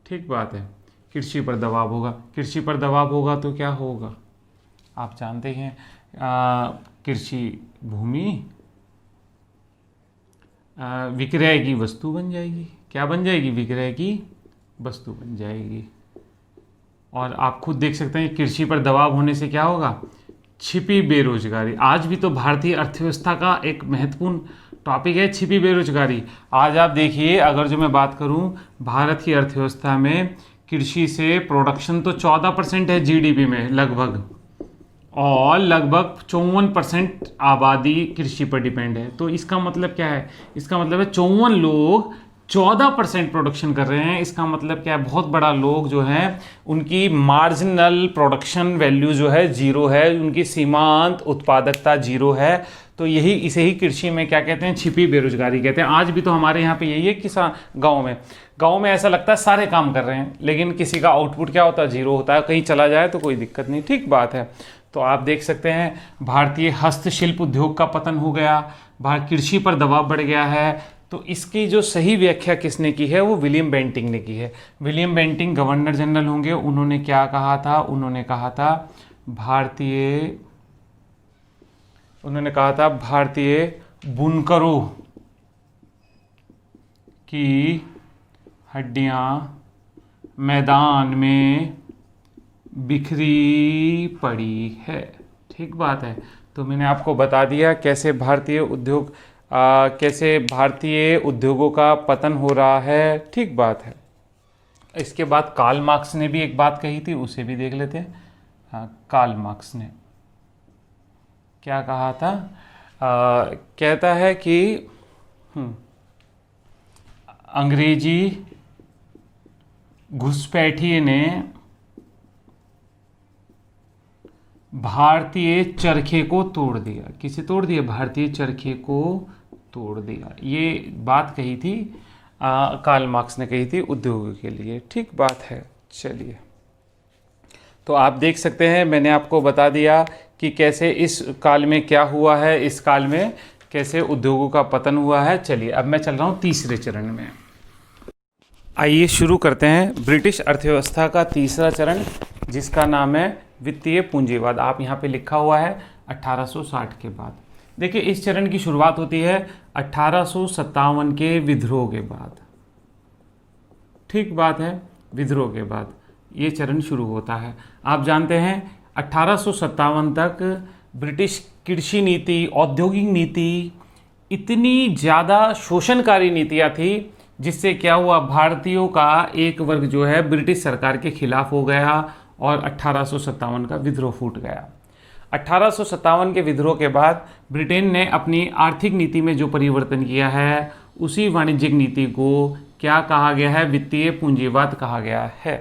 ठीक बात है, कृषि पर दबाव होगा। कृषि पर दबाव होगा तो क्या होगा, आप जानते हैं, कृषि भूमि विक्रय की वस्तु बन जाएगी। क्या बन जाएगी, विक्रय की वस्तु बन जाएगी। और आप खुद देख सकते हैं कृषि पर दबाव होने से क्या होगा, छिपी बेरोजगारी। आज भी तो भारतीय अर्थव्यवस्था का एक महत्वपूर्ण टॉपिक है छिपी बेरोजगारी। आज आप देखिए, अगर जो मैं बात करूं, भारत की अर्थव्यवस्था में कृषि से प्रोडक्शन तो 14% है जीडीपी में लगभग, और लगभग 54% आबादी कृषि पर डिपेंड है। तो इसका मतलब क्या है, इसका मतलब है 54 लोग 14% प्रोडक्शन कर रहे हैं। इसका मतलब क्या है, बहुत बड़ा लोग जो है उनकी मार्जिनल प्रोडक्शन वैल्यू जो है जीरो है, उनकी सीमांत उत्पादकता जीरो है। तो यही, इसे ही कृषि में क्या कहते हैं, छिपी बेरोजगारी कहते हैं। आज भी तो हमारे यहाँ पे यही है, किसान गाँव में ऐसा लगता है सारे काम कर रहे हैं, लेकिन किसी का आउटपुट क्या होता है, जीरो होता है। कहीं चला जाए तो कोई दिक्कत नहीं। ठीक बात है। तो आप देख सकते हैं भारतीय हस्तशिल्प उद्योग का पतन हो गया, कृषि पर दबाव बढ़ गया है। तो इसकी जो सही व्याख्या किसने की है, वो विलियम बेंटिंक ने की है। विलियम बेंटिंक गवर्नर जनरल होंगे, उन्होंने क्या कहा था, उन्होंने कहा था भारतीय बुनकरों की हड्डियां मैदान में बिखरी पड़ी है। ठीक बात है। तो मैंने आपको बता दिया कैसे भारतीय उद्योगों का पतन हो रहा है। ठीक बात है। इसके बाद कार्ल मार्क्स ने भी एक बात कही थी, उसे भी देख लेते हैं। हाँ, कार्ल मार्क्स ने क्या कहा था, कहता है कि अंग्रेजी घुसपैठिए ने भारतीय चरखे को तोड़ दिया। किसे तोड़ दिया, भारतीय चरखे को तोड़ दिया। ये बात कही थी कार्ल मार्क्स ने कही थी उद्योगों के लिए। ठीक बात है। चलिए, तो आप देख सकते हैं मैंने आपको बता दिया कि कैसे इस काल में क्या हुआ है, इस काल में कैसे उद्योगों का पतन हुआ है। चलिए अब मैं चल रहा हूँ तीसरे चरण में। आइए शुरू करते हैं ब्रिटिश अर्थव्यवस्था का तीसरा चरण, जिसका नाम है वित्तीय पूंजीवाद। आप यहाँ पे लिखा हुआ है 1860 के बाद। देखिए इस चरण की शुरुआत होती है 1857 के विद्रोह के बाद। ठीक बात है, विद्रोह के बाद ये चरण शुरू होता है। आप जानते हैं 1857 तक ब्रिटिश कृषि नीति, औद्योगिक नीति, इतनी ज़्यादा शोषणकारी नीतियाँ थी, जिससे क्या हुआ, भारतीयों का एक वर्ग जो है ब्रिटिश सरकार के खिलाफ हो गया और 1857 का विद्रोह फूट गया। 1857 के विद्रोह के बाद ब्रिटेन ने अपनी आर्थिक नीति में जो परिवर्तन किया है, उसी वाणिज्यिक नीति को क्या कहा गया है, वित्तीय पूंजीवाद कहा गया है।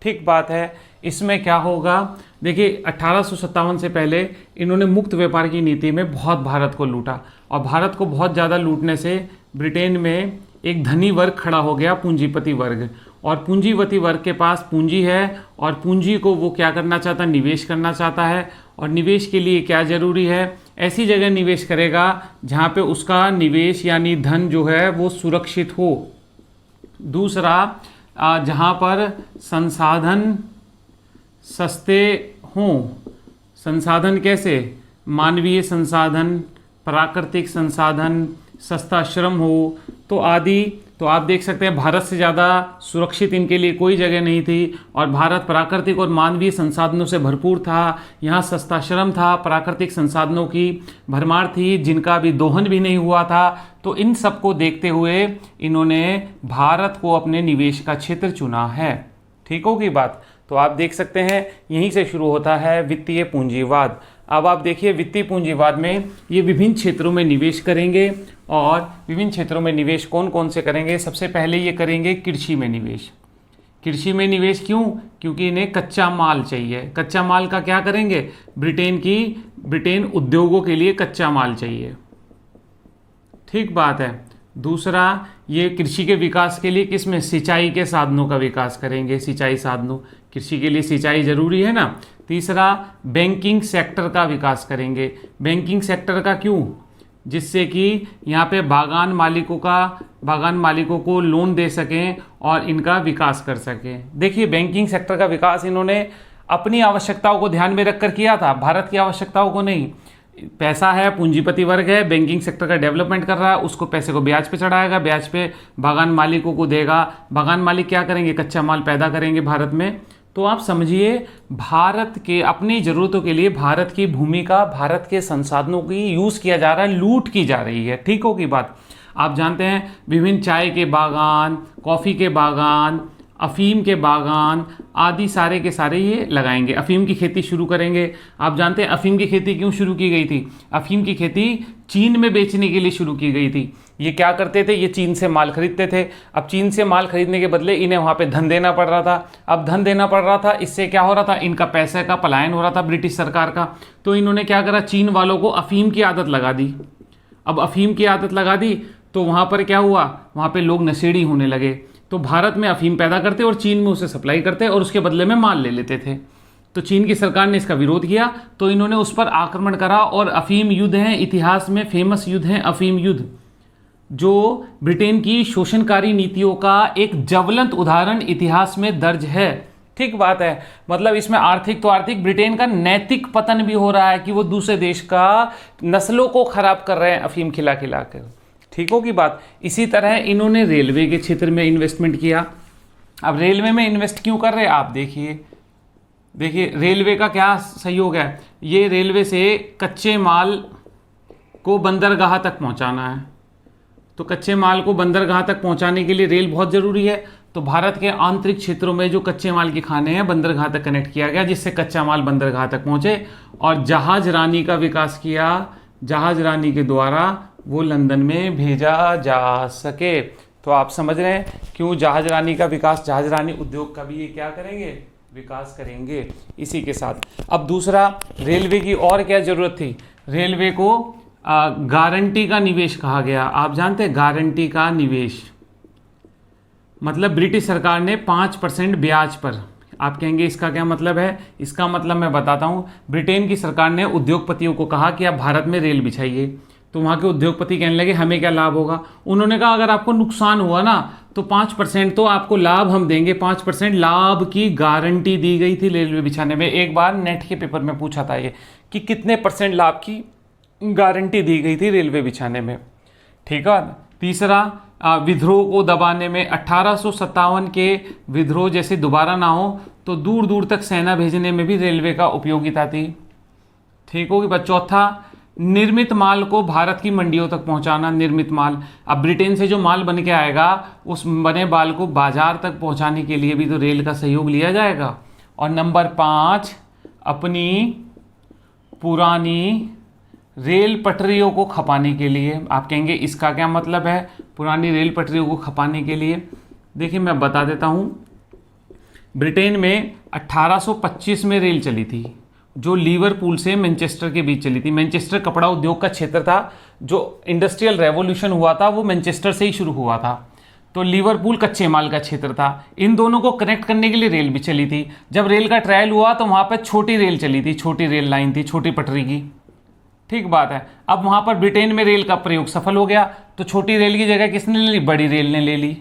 ठीक बात है। इसमें क्या होगा, देखिए 1857 से पहले इन्होंने मुक्त व्यापार की नीति में बहुत भारत को लूटा, और भारत को बहुत ज़्यादा लूटने से ब्रिटेन में एक धनी वर्ग खड़ा हो गया, पूंजीपति वर्ग, और पूंजीपति वर्ग के पास पूंजी है और पूंजी को वो क्या करना चाहता है, निवेश करना चाहता है। और निवेश के लिए क्या ज़रूरी है, ऐसी जगह निवेश करेगा जहाँ पे उसका निवेश यानी धन जो है वो सुरक्षित हो। दूसरा, जहाँ पर संसाधन सस्ते हों। संसाधन कैसे, मानवीय संसाधन, प्राकृतिक संसाधन, सस्ता श्रम हो तो आदि। तो आप देख सकते हैं भारत से ज़्यादा सुरक्षित इनके लिए कोई जगह नहीं थी, और भारत प्राकृतिक और मानवीय संसाधनों से भरपूर था। यहाँ सस्ता श्रम था, प्राकृतिक संसाधनों की भरमार थी जिनका भी दोहन भी नहीं हुआ था। तो इन सब को देखते हुए इन्होंने भारत को अपने निवेश का क्षेत्र चुना है। ठीक होगी बात। तो आप देख सकते हैं यहीं से शुरू होता है वित्तीय पूंजीवाद। अब आप देखिए वित्तीय पूंजीवाद में ये विभिन्न क्षेत्रों में निवेश करेंगे, और विभिन्न क्षेत्रों में निवेश कौन कौन से करेंगे। सबसे पहले ये करेंगे कृषि में निवेश। कृषि में निवेश क्यों, क्योंकि इन्हें कच्चा माल चाहिए। कच्चा माल का क्या करेंगे, ब्रिटेन उद्योगों के लिए कच्चा माल चाहिए। ठीक बात है। दूसरा, ये कृषि के विकास के लिए किस में, सिंचाई के साधनों का विकास करेंगे। सिंचाई साधनों, कृषि के लिए सिंचाई जरूरी है ना। तीसरा, बैंकिंग सेक्टर का विकास करेंगे। बैंकिंग सेक्टर का क्यों, जिससे कि यहाँ पे बागान मालिकों को लोन दे सकें और इनका विकास कर सकें। देखिए बैंकिंग सेक्टर का विकास इन्होंने अपनी आवश्यकताओं को ध्यान में रखकर किया था, भारत की आवश्यकताओं को नहीं। पैसा है, पूंजीपति वर्ग है, बैंकिंग सेक्टर का डेवलपमेंट कर रहा है, उसको पैसे को ब्याज पे चढ़ाएगा, ब्याज पे बागान मालिकों को देगा। बागान मालिक क्या करेंगे, कच्चा माल पैदा करेंगे भारत में। तो आप समझिए भारत के अपनी ज़रूरतों के लिए भारत की भूमिका, भारत के संसाधनों की यूज़ किया जा रहा है, लूट की जा रही है। ठीक होगी बात। आप जानते हैं विभिन्न चाय के बागान, कॉफ़ी के बागान, अफ़ीम के बागान आदि सारे के सारे ये लगाएंगे। अफ़ीम की खेती शुरू करेंगे। आप जानते हैं अफ़ीम की खेती क्यों शुरू की गई थी, अफ़ीम की खेती चीन में बेचने के लिए शुरू की गई थी। ये क्या करते थे, ये चीन से माल खरीदते थे। अब चीन से माल खरीदने के बदले इन्हें वहाँ पे धन देना पड़ रहा था। अब धन देना पड़ रहा था, इससे क्या हो रहा था, इनका पैसे का पलायन हो रहा था ब्रिटिश सरकार का। तो इन्होंने क्या करा, चीन वालों को अफ़ीम की आदत लगा दी। अब अफ़ीम की आदत लगा दी तो वहाँ पर क्या हुआ, वहाँ पे लोग नशेड़ी होने लगे। तो भारत में अफ़ीम पैदा करते और चीन में उसे सप्लाई करते और उसके बदले में माल ले लेते थे। तो चीन की सरकार ने इसका विरोध किया, तो इन्होंने उस पर आक्रमण करा। और अफ़ीम युद्ध है, इतिहास में फेमस युद्ध है अफ़ीम युद्ध, जो ब्रिटेन की शोषणकारी नीतियों का एक ज्वलंत उदाहरण इतिहास में दर्ज है। ठीक बात है। मतलब इसमें आर्थिक तो आर्थिक, ब्रिटेन का नैतिक पतन भी हो रहा है कि वो दूसरे देश का नस्लों को खराब कर रहे हैं अफ़ीम खिला खिला कर। ठीक हो की बात। इसी तरह इन्होंने रेलवे के क्षेत्र में इन्वेस्टमेंट किया। अब रेलवे में इन्वेस्ट क्यों कर रहे हैं आप देखिए रेलवे का क्या सहयोग है। ये रेलवे से कच्चे माल को बंदरगाह तक पहुंचाना है। तो कच्चे माल को बंदरगाह तक पहुंचाने के लिए रेल बहुत ज़रूरी है। तो भारत के आंतरिक क्षेत्रों में जो कच्चे माल के खाने हैं बंदरगाह तक कनेक्ट किया गया, जिससे कच्चा माल बंदरगाह तक पहुंचे। और जहाज रानी का विकास किया, जहाज रानी के द्वारा वो लंदन में भेजा जा सके। तो आप समझ रहे हैं क्यों जहाज रानी का विकास, जहाज रानी उद्योग का भी ये क्या करेंगे, विकास करेंगे। इसी के साथ अब दूसरा, रेलवे की और क्या ज़रूरत थी, रेलवे को गारंटी का निवेश कहा गया। आप जानते हैं गारंटी का निवेश मतलब ब्रिटिश सरकार ने 5% ब्याज पर, आप कहेंगे इसका क्या मतलब है, इसका मतलब मैं बताता हूँ। ब्रिटेन की सरकार ने उद्योगपतियों को कहा कि आप भारत में रेल बिछाइए। तो वहाँ के उद्योगपति कहने लगे हमें क्या लाभ होगा। उन्होंने कहा अगर आपको नुकसान हुआ ना तो 5% तो आपको लाभ हम देंगे। 5% लाभ की गारंटी दी गई थी रेलवे बिछाने में। एक बार नेट के पेपर में पूछा था ये कि कितने % लाभ की गारंटी दी गई थी रेलवे बिछाने में। ठीक है। तीसरा, विद्रोह को दबाने में 1857 के विद्रोह जैसे दोबारा ना हो तो दूर दूर तक सेना भेजने में भी रेलवे का उपयोगिता थी। ठीक होगी। चौथा, निर्मित माल को भारत की मंडियों तक पहुंचाना। निर्मित माल, अब ब्रिटेन से जो माल बन के आएगा उस बने माल को बाजार तक पहुंचाने के लिए भी तो रेल का सहयोग लिया जाएगा। और नंबर 5, अपनी पुरानी रेल पटरियों को खपाने के लिए। आप कहेंगे इसका क्या मतलब है, पुरानी रेल पटरियों को खपाने के लिए। देखिए मैं बता देता हूँ। ब्रिटेन में 1825 में रेल चली थी जो लीवरपूल से मैनचेस्टर के बीच चली थी। मैनचेस्टर कपड़ा उद्योग का क्षेत्र था। जो इंडस्ट्रियल रेवोल्यूशन हुआ था वो मैनचेस्टर से ही शुरू हुआ था। तो लिवरपूल कच्चे माल का क्षेत्र था। इन दोनों को कनेक्ट करने के लिए रेल भी चली थी। जब रेल का ट्रायल हुआ तो वहाँ पर छोटी रेल चली थी, छोटी रेल लाइन थी, छोटी पटरी की। ठीक बात है। अब वहाँ पर ब्रिटेन में रेल का प्रयोग सफल हो गया, तो छोटी रेल की जगह किसने ले ली? बड़ी रेल ने ले ली।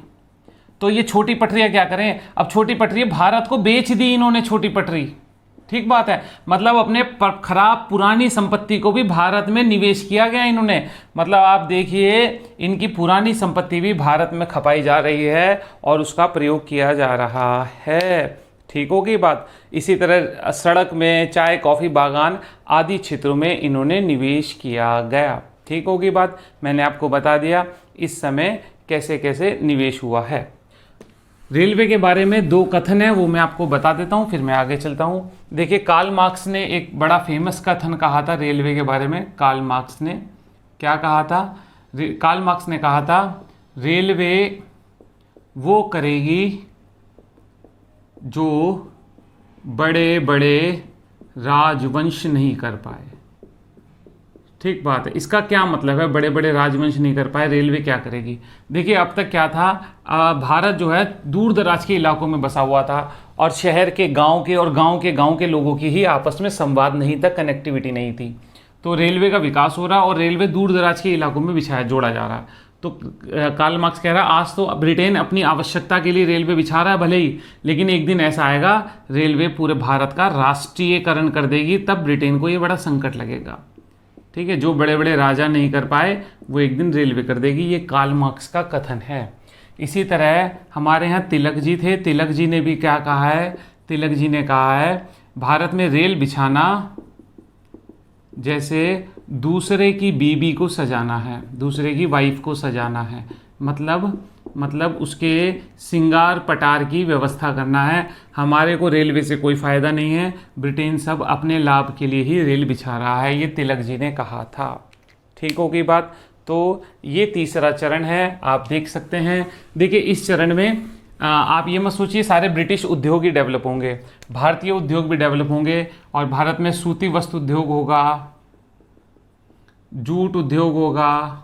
तो ये छोटी पटरियाँ क्या करें? अब छोटी पटरी भारत को बेच दी इन्होंने, छोटी पटरी। ठीक बात है। मतलब अपने खराब पुरानी संपत्ति को भी भारत में निवेश किया गया इन्होंने। मतलब आप देखिए, इनकी पुरानी संपत्ति भी भारत में खपाई जा रही है और उसका प्रयोग किया जा रहा है। ठीक होगी बात। इसी तरह सड़क में, चाय कॉफ़ी बागान आदि क्षेत्रों में इन्होंने निवेश किया गया। ठीक होगी बात। मैंने आपको बता दिया इस समय कैसे कैसे निवेश हुआ है। रेलवे के बारे में 2 कथन है, वो मैं आपको बता देता हूँ, फिर मैं आगे चलता हूँ। देखिए, कार्ल मार्क्स ने एक बड़ा फेमस कथन कहा था रेलवे के बारे में। कार्ल मार्क्स ने क्या कहा था? कार्ल मार्क्स ने कहा था, रेलवे वो करेगी जो बड़े बड़े राजवंश नहीं कर पाए। ठीक बात है। इसका क्या मतलब है? बड़े बड़े राजवंश नहीं कर पाए, रेलवे क्या करेगी? देखिए, अब तक क्या था, भारत जो है दूर दराज के इलाकों में बसा हुआ था और शहर के, गांव के और गांव के लोगों की ही आपस में संवाद नहीं था, कनेक्टिविटी नहीं थी। तो रेलवे का विकास हो रहा और रेलवे दूर दराज के इलाकों में जोड़ा जा रहा। तो कार्ल मार्क्स कह रहा, आज तो ब्रिटेन अपनी आवश्यकता के लिए रेलवे बिछा रहा है भले ही, लेकिन एक दिन ऐसा आएगा रेलवे पूरे भारत का राष्ट्रीयकरण कर देगी, तब ब्रिटेन को ये बड़ा संकट लगेगा। ठीक है, जो बड़े बड़े राजा नहीं कर पाए वो एक दिन रेलवे कर देगी। ये कार्ल मार्क्स का कथन है। इसी तरह हमारे यहाँ तिलक जी थे। तिलक जी ने भी क्या कहा है? तिलक जी ने कहा है, भारत में रेल बिछाना जैसे दूसरे की बीबी को सजाना है, दूसरे की वाइफ को सजाना है। मतलब उसके सिंगार पटार की व्यवस्था करना है। हमारे को रेलवे से कोई फ़ायदा नहीं है, ब्रिटेन सब अपने लाभ के लिए ही रेल बिछा रहा है, ये तिलक जी ने कहा था। ठीक होगी बात। तो ये तीसरा चरण है, आप देख सकते हैं। देखिए, इस चरण में आप ये मत सोचिए सारे ब्रिटिश उद्योग ही डेवलप होंगे, भारतीय उद्योग भी डेवलप होंगे। और भारत में सूती वस्त्र उद्योग होगा, जूट उद्योग होगा,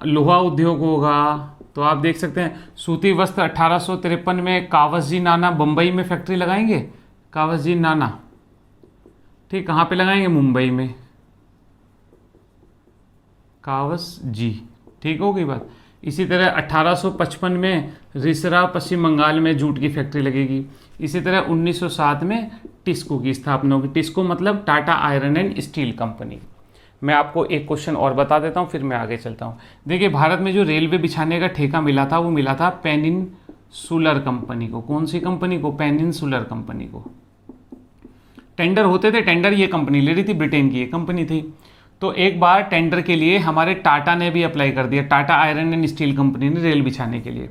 लोहा उद्योग होगा। तो आप देख सकते हैं सूती वस्त्र 1853 में कावस जी नाना बम्बई में फैक्ट्री लगाएंगे। कावस जी नाना, ठीक, कहाँ पे लगाएंगे? मुंबई में, कावस जी। ठीक हो गई बात। इसी तरह 1855 में रिसरा पश्चिम बंगाल में जूट की फैक्ट्री लगेगी। इसी तरह 1907 में टिस्को की स्थापना होगी। टिस्को मतलब Tata iron and steel company. मैं आपको एक क्वेश्चन और बता देता हूँ, फिर मैं आगे चलता हूँ। देखिए, भारत में जो रेलवे बिछाने का ठेका मिला था वो मिला था पेनिनसुलर कंपनी को। कौन सी कंपनी को? पेनिनसुलर कंपनी को। टेंडर होते थे, टेंडर ये कंपनी ले रही थी, ब्रिटेन की ये कंपनी थी। तो एक बार टेंडर के लिए हमारे टाटा ने भी अप्लाई कर दिया, Tata iron and steel company ने रेल बिछाने के लिए।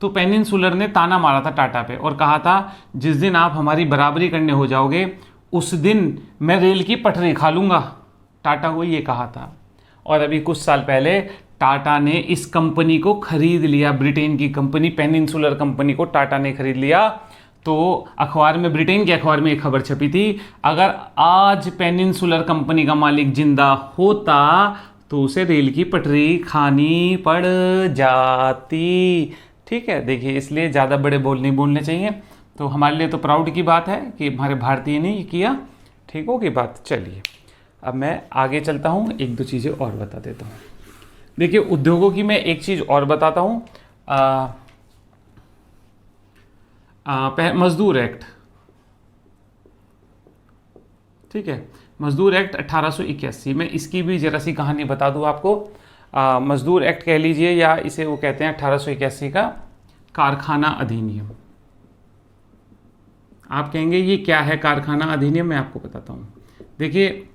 तो पेनिनसुलर ने ताना मारा था टाटा पे और कहा था, जिस दिन आप हमारी बराबरी करने हो जाओगे उस दिन मैं रेल की पटरी खा लूँगा। टाटा को ये कहा था। और अभी कुछ साल पहले टाटा ने इस कंपनी को खरीद लिया, ब्रिटेन की कंपनी पेनिनसुलर कंपनी को टाटा ने खरीद लिया। तो अखबार में, ब्रिटेन के अखबार में एक खबर छपी थी, अगर आज पेनिनसुलर कंपनी का मालिक जिंदा होता तो उसे रेल की पटरी खानी पड़ जाती। ठीक है, देखिए, इसलिए ज़्यादा बड़े बोल नहीं बोलने चाहिए। तो हमारे लिए तो प्राउड की बात है कि हमारे भारतीय ने ये किया। ठीक होगी बात। चलिए, अब मैं आगे चलता हूँ, एक दो चीज़ें और बता देता हूँ। देखिए, उद्योगों की मैं एक चीज़ और बताता हूँ। मजदूर एक्ट, ठीक है, मजदूर एक्ट 1881 में, इसकी भी जरा सी कहानी बता दूँ आपको। मजदूर एक्ट कह लीजिए या इसे वो कहते हैं 1881 का कारखाना अधिनियम। आप कहेंगे ये क्या है कारखाना अधिनियम? मैं आपको बताता हूँ। देखिए,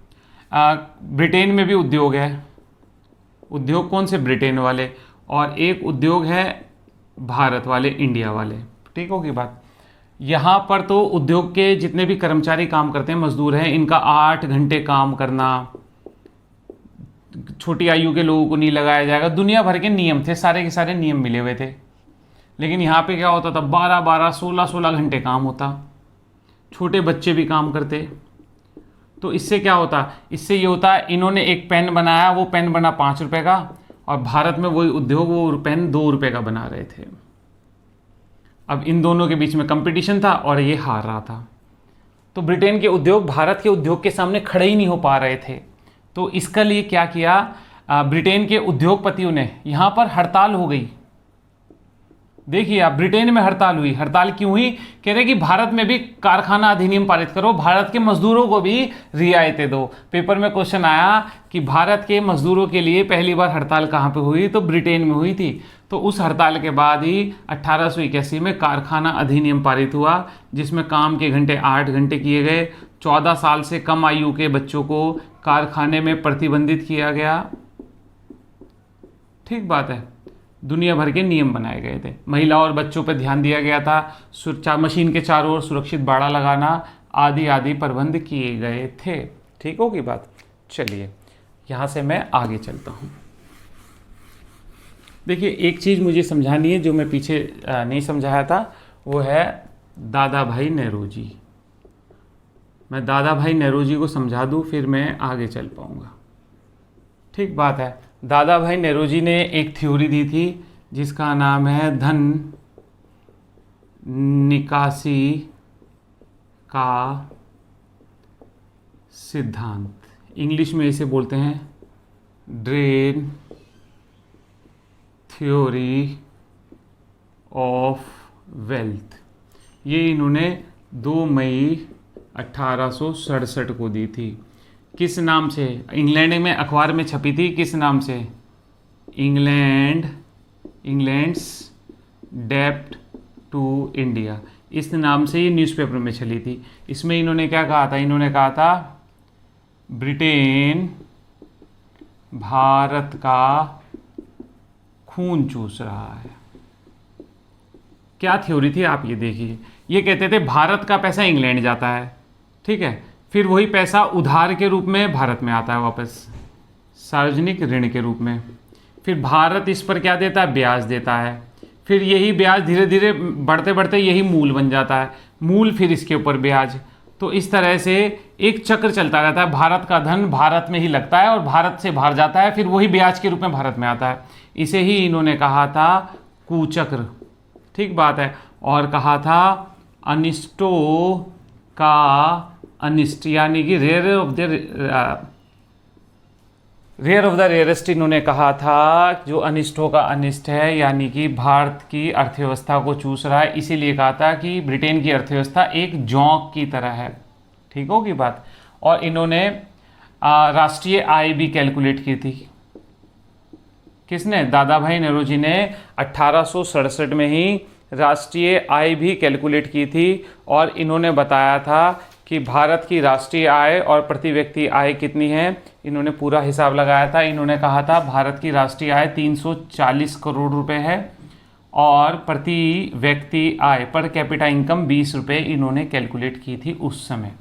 ब्रिटेन में भी उद्योग है। उद्योग कौन से? ब्रिटेन वाले। और एक उद्योग है भारत वाले, इंडिया वाले। ठीक होगी बात। यहाँ पर तो उद्योग के जितने भी कर्मचारी काम करते हैं, मजदूर हैं, इनका 8 घंटे काम करना, छोटी आयु के लोगों को नहीं लगाया जाएगा। दुनिया भर के नियम थे, सारे के सारे नियम मिले हुए थे। लेकिन यहाँ पे क्या होता था? 12-12, 16-16 घंटे काम होता, छोटे बच्चे भी काम करते। तो इससे क्या होता? इससे ये होता, इन्होंने एक पेन बनाया, वो पेन बना 5 रुपए का, और भारत में वही उद्योग वो पेन 2 रुपये का बना रहे थे। अब इन दोनों के बीच में कंपटीशन था और ये हार रहा था, तो ब्रिटेन के उद्योग भारत के उद्योग के सामने खड़े ही नहीं हो पा रहे थे। तो इसका लिए क्या किया, ब्रिटेन के उद्योगपतियों ने, यहाँ पर हड़ताल हो गई। देखिए आप, ब्रिटेन में हड़ताल हुई। हड़ताल क्यों हुई? कह रहे कि भारत में भी कारखाना अधिनियम पारित करो, भारत के मजदूरों को भी रियायतें दो। पेपर में क्वेश्चन आया कि भारत के मजदूरों के लिए पहली बार हड़ताल कहाँ पे हुई, तो ब्रिटेन में हुई थी। तो उस हड़ताल के बाद ही 1881 में कारखाना अधिनियम पारित हुआ, जिसमें काम के घंटे 8 घंटे किए गए। 14 साल से कम आयु के बच्चों को कारखाने में प्रतिबंधित किया गया। ठीक बात है। दुनिया भर के नियम बनाए गए थे। महिला और बच्चों पर ध्यान दिया गया था। मशीन के चारों ओर सुरक्षित बाड़ा लगाना आदि आदि प्रबंध किए गए थे। ठीक होगी बात। चलिए यहाँ से मैं आगे चलता हूँ। देखिए एक चीज़ मुझे समझानी है जो मैं पीछे नहीं समझाया था, वो है दादा भाई नेहरूजी। मैं दादा भाई नेहरूजी को समझा दूँ, फिर मैं आगे चल पाऊँगा। ठीक बात है। दादा भाई नेहरूजी ने एक थ्योरी दी थी जिसका नाम है धन निकासी का सिद्धांत। इंग्लिश में इसे बोलते हैं ड्रेन थ्योरी ऑफ वेल्थ। ये इन्होंने 2 मई 1867 को दी थी। किस नाम से? इंग्लैंड में अखबार में छपी थी। किस नाम से? इंग्लैंड्स डेब्ट टू इंडिया, इस नाम से ये न्यूज़पेपर में चली थी। इसमें इन्होंने क्या कहा था? इन्होंने कहा था ब्रिटेन भारत का खून चूस रहा है। क्या थ्योरी थी आप ये देखिए। ये कहते थे भारत का पैसा इंग्लैंड जाता है, ठीक है, फिर वही पैसा उधार के रूप में भारत में आता है वापस, सार्वजनिक ऋण के रूप में। फिर भारत इस पर क्या देता है? ब्याज देता है। फिर यही ब्याज धीरे धीरे बढ़ते बढ़ते यही मूल बन जाता है, मूल फिर इसके ऊपर ब्याज। तो इस तरह से एक चक्र चलता रहता है। भारत का धन भारत में ही लगता है और भारत से बाहर जाता है, फिर वही ब्याज के रूप में भारत में आता है। इसे ही इन्होंने कहा था कुचक्र। ठीक बात है। और कहा था अनिष्टों का अनिष्ट, यानी कि रेयर ऑफ द रेयरेस्ट इन्होंने कहा था। जो अनिष्टों का अनिष्ट है, यानी कि भारत की अर्थव्यवस्था को चूस रहा है। इसीलिए कहा था कि ब्रिटेन की अर्थव्यवस्था एक जौंक की तरह है। ठीक होगी बात। और इन्होंने राष्ट्रीय आय भी कैलकुलेट की थी। किसने? दादा भाई नेहरूजी ने 1867 में ही राष्ट्रीय आय भी कैलकुलेट की थी। और इन्होंने बताया था कि भारत की राष्ट्रीय आय और प्रति व्यक्ति आय कितनी है, इन्होंने पूरा हिसाब लगाया था। इन्होंने कहा था भारत की राष्ट्रीय आय 340 करोड़ रुपए है और प्रति व्यक्ति आय पर कैपिटा इनकम 20 रुपये इन्होंने कैलकुलेट की थी उस समय।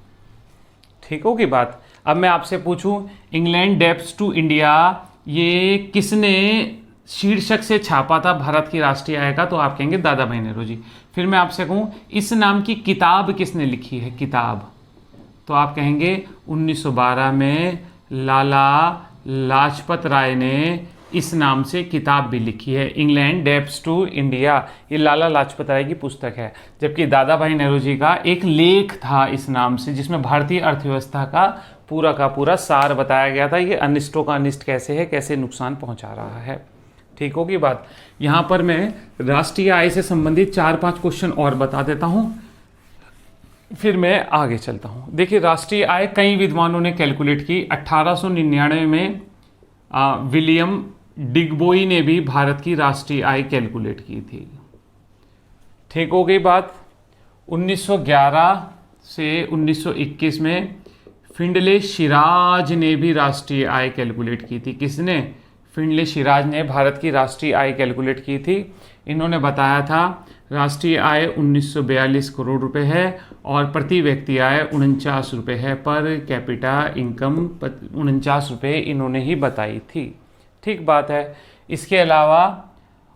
ठीक होगी बात। अब मैं आपसे पूछूं, इंग्लैंड डेब्ट्स टू इंडिया ये किसने शीर्षक से छापा था भारत की राष्ट्रीय आय का? तो आप कहेंगे दादा भाई नेहरूजी। फिर मैं आपसे कहूं इस नाम की किताब किसने लिखी है? किताब, तो आप कहेंगे 1912 में लाला लाजपत राय ने इस नाम से किताब भी लिखी है, इंग्लैंड डेब्ट्स टू इंडिया। ये लाला लाजपत राय की पुस्तक है। जबकि दादा भाई नेहरूजी का एक लेख था इस नाम से, जिसमें भारतीय अर्थव्यवस्था का पूरा सार बताया गया था। ये अनिष्टों का अनिष्ट कैसे है, कैसे नुकसान पहुंचा रहा है। ठीक होगी बात। यहाँ पर मैं राष्ट्रीय आय से संबंधित 4-5 क्वेश्चन और बता देता हूँ, फिर मैं आगे चलता हूँ। देखिए राष्ट्रीय आय कई विद्वानों ने कैलकुलेट की। 1899 में विलियम डिगबोई ने भी भारत की राष्ट्रीय आय कैलकुलेट की थी। ठीक हो गई बात। 1911 से 1921 में फिंडले शिराज ने भी राष्ट्रीय आय कैलकुलेट की थी। किसने? फिंडले शिराज ने भारत की राष्ट्रीय आय कैलकुलेट की थी। इन्होंने बताया था राष्ट्रीय आय 1942 करोड़ रुपए है और प्रति व्यक्ति आय 49 रुपये है, पर कैपिटा इनकम 49 रुपये इन्होंने ही बताई थी। ठीक बात है। इसके अलावा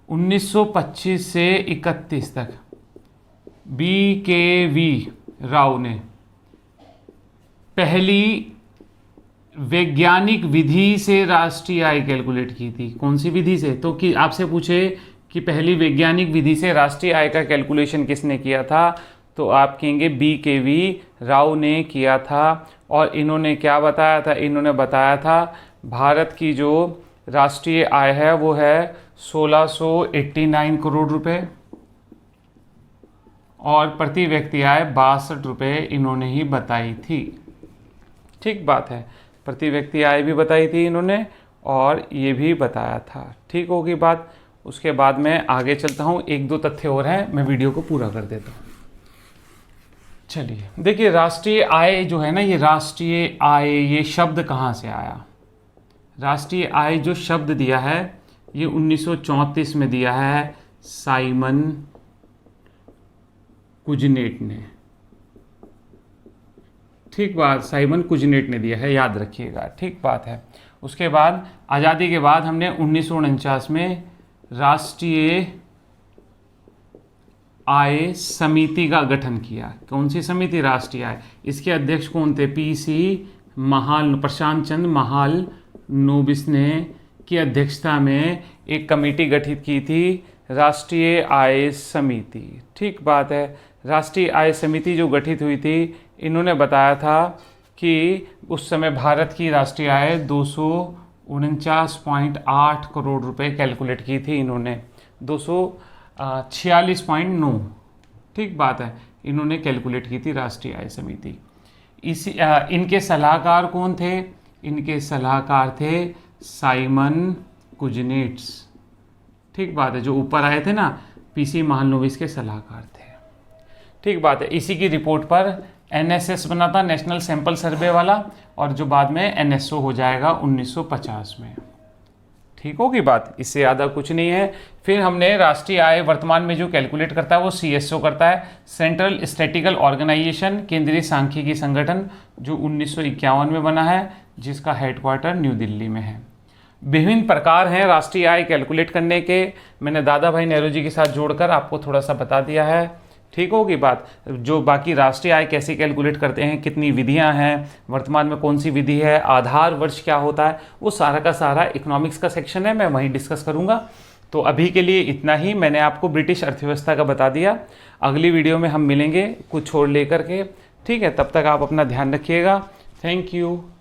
1925 से 31 तक BKV राव ने पहली वैज्ञानिक विधि से राष्ट्रीय आय कैलकुलेट की थी। कौन सी विधि से? तो कि आपसे पूछे कि पहली वैज्ञानिक विधि से राष्ट्रीय आय का कैलकुलेशन किसने किया था, तो आप कहेंगे BKV राव ने किया था। और इन्होंने क्या बताया था? इन्होंने बताया था भारत की जो राष्ट्रीय आय है वो है 1689 करोड़ रुपए और प्रति व्यक्ति आय 62 रुपये इन्होंने ही बताई थी। ठीक बात है, प्रति व्यक्ति आय भी बताई थी इन्होंने और ये भी बताया था। ठीक होगी बात। उसके बाद मैं आगे चलता हूँ, एक दो तथ्य और हैं, मैं वीडियो को पूरा कर देता हूँ। चलिए देखिए, राष्ट्रीय आय जो है ना, ये राष्ट्रीय आय ये शब्द कहाँ से आया? राष्ट्रीय आय जो शब्द दिया है ये 1934 में दिया है साइमन कुजनेट ने। ठीक बात, साइमन कुजनेट ने दिया है, याद रखिएगा। ठीक बात है। उसके बाद आज़ादी के बाद हमने 1949 में राष्ट्रीय आय समिति का गठन किया। कौन सी समिति? राष्ट्रीय आय। इसके अध्यक्ष कौन थे? प्रशांत चंद्र महालनोबिस ने की अध्यक्षता में एक कमेटी गठित की थी, राष्ट्रीय आय समिति। ठीक बात है। राष्ट्रीय आय समिति जो गठित हुई थी, इन्होंने बताया था कि उस समय भारत की राष्ट्रीय आय 249.8 करोड़ रुपए कैलकुलेट की थी इन्होंने, 246.9। ठीक बात है, इन्होंने कैलकुलेट की थी राष्ट्रीय आय समिति। इनके सलाहकार कौन थे? इनके सलाहकार थे साइमन कुजनेट्स। ठीक बात है, जो ऊपर आए थे ना, PC महालनोबिस के सलाहकार थे। ठीक बात है। इसी की रिपोर्ट पर NSS बना था, नेशनल सैंपल सर्वे वाला, और जो बाद में NSO हो जाएगा 1950 में। ठीक होगी बात, इससे ज़्यादा कुछ नहीं है। फिर हमने राष्ट्रीय आय वर्तमान में जो कैलकुलेट करता है वो CSO करता है, सेंट्रल स्टैटिस्टिकल ऑर्गेनाइजेशन, केंद्रीय सांख्यिकी संगठन, जो 1951 में बना है, जिसका हेडक्वार्टर न्यू दिल्ली में है। विभिन्न प्रकार हैं राष्ट्रीय आय कैलकुलेट करने के, मैंने दादा भाई नेहरू जी के साथ जोड़कर आपको थोड़ा सा बता दिया है। ठीक होगी बात। जो बाकी राष्ट्रीय आय कैसे कैलकुलेट करते हैं, कितनी विधियां हैं, वर्तमान में कौन सी विधि है, आधार वर्ष क्या होता है, वो सारा का सारा इकोनॉमिक्स का सेक्शन है, मैं वहीं डिस्कस करूंगा। तो अभी के लिए इतना ही, मैंने आपको ब्रिटिश अर्थव्यवस्था का बता दिया। अगली वीडियो में हम मिलेंगे कुछ और लेकर के। ठीक है, तब तक आप अपना ध्यान रखिएगा। Thank you.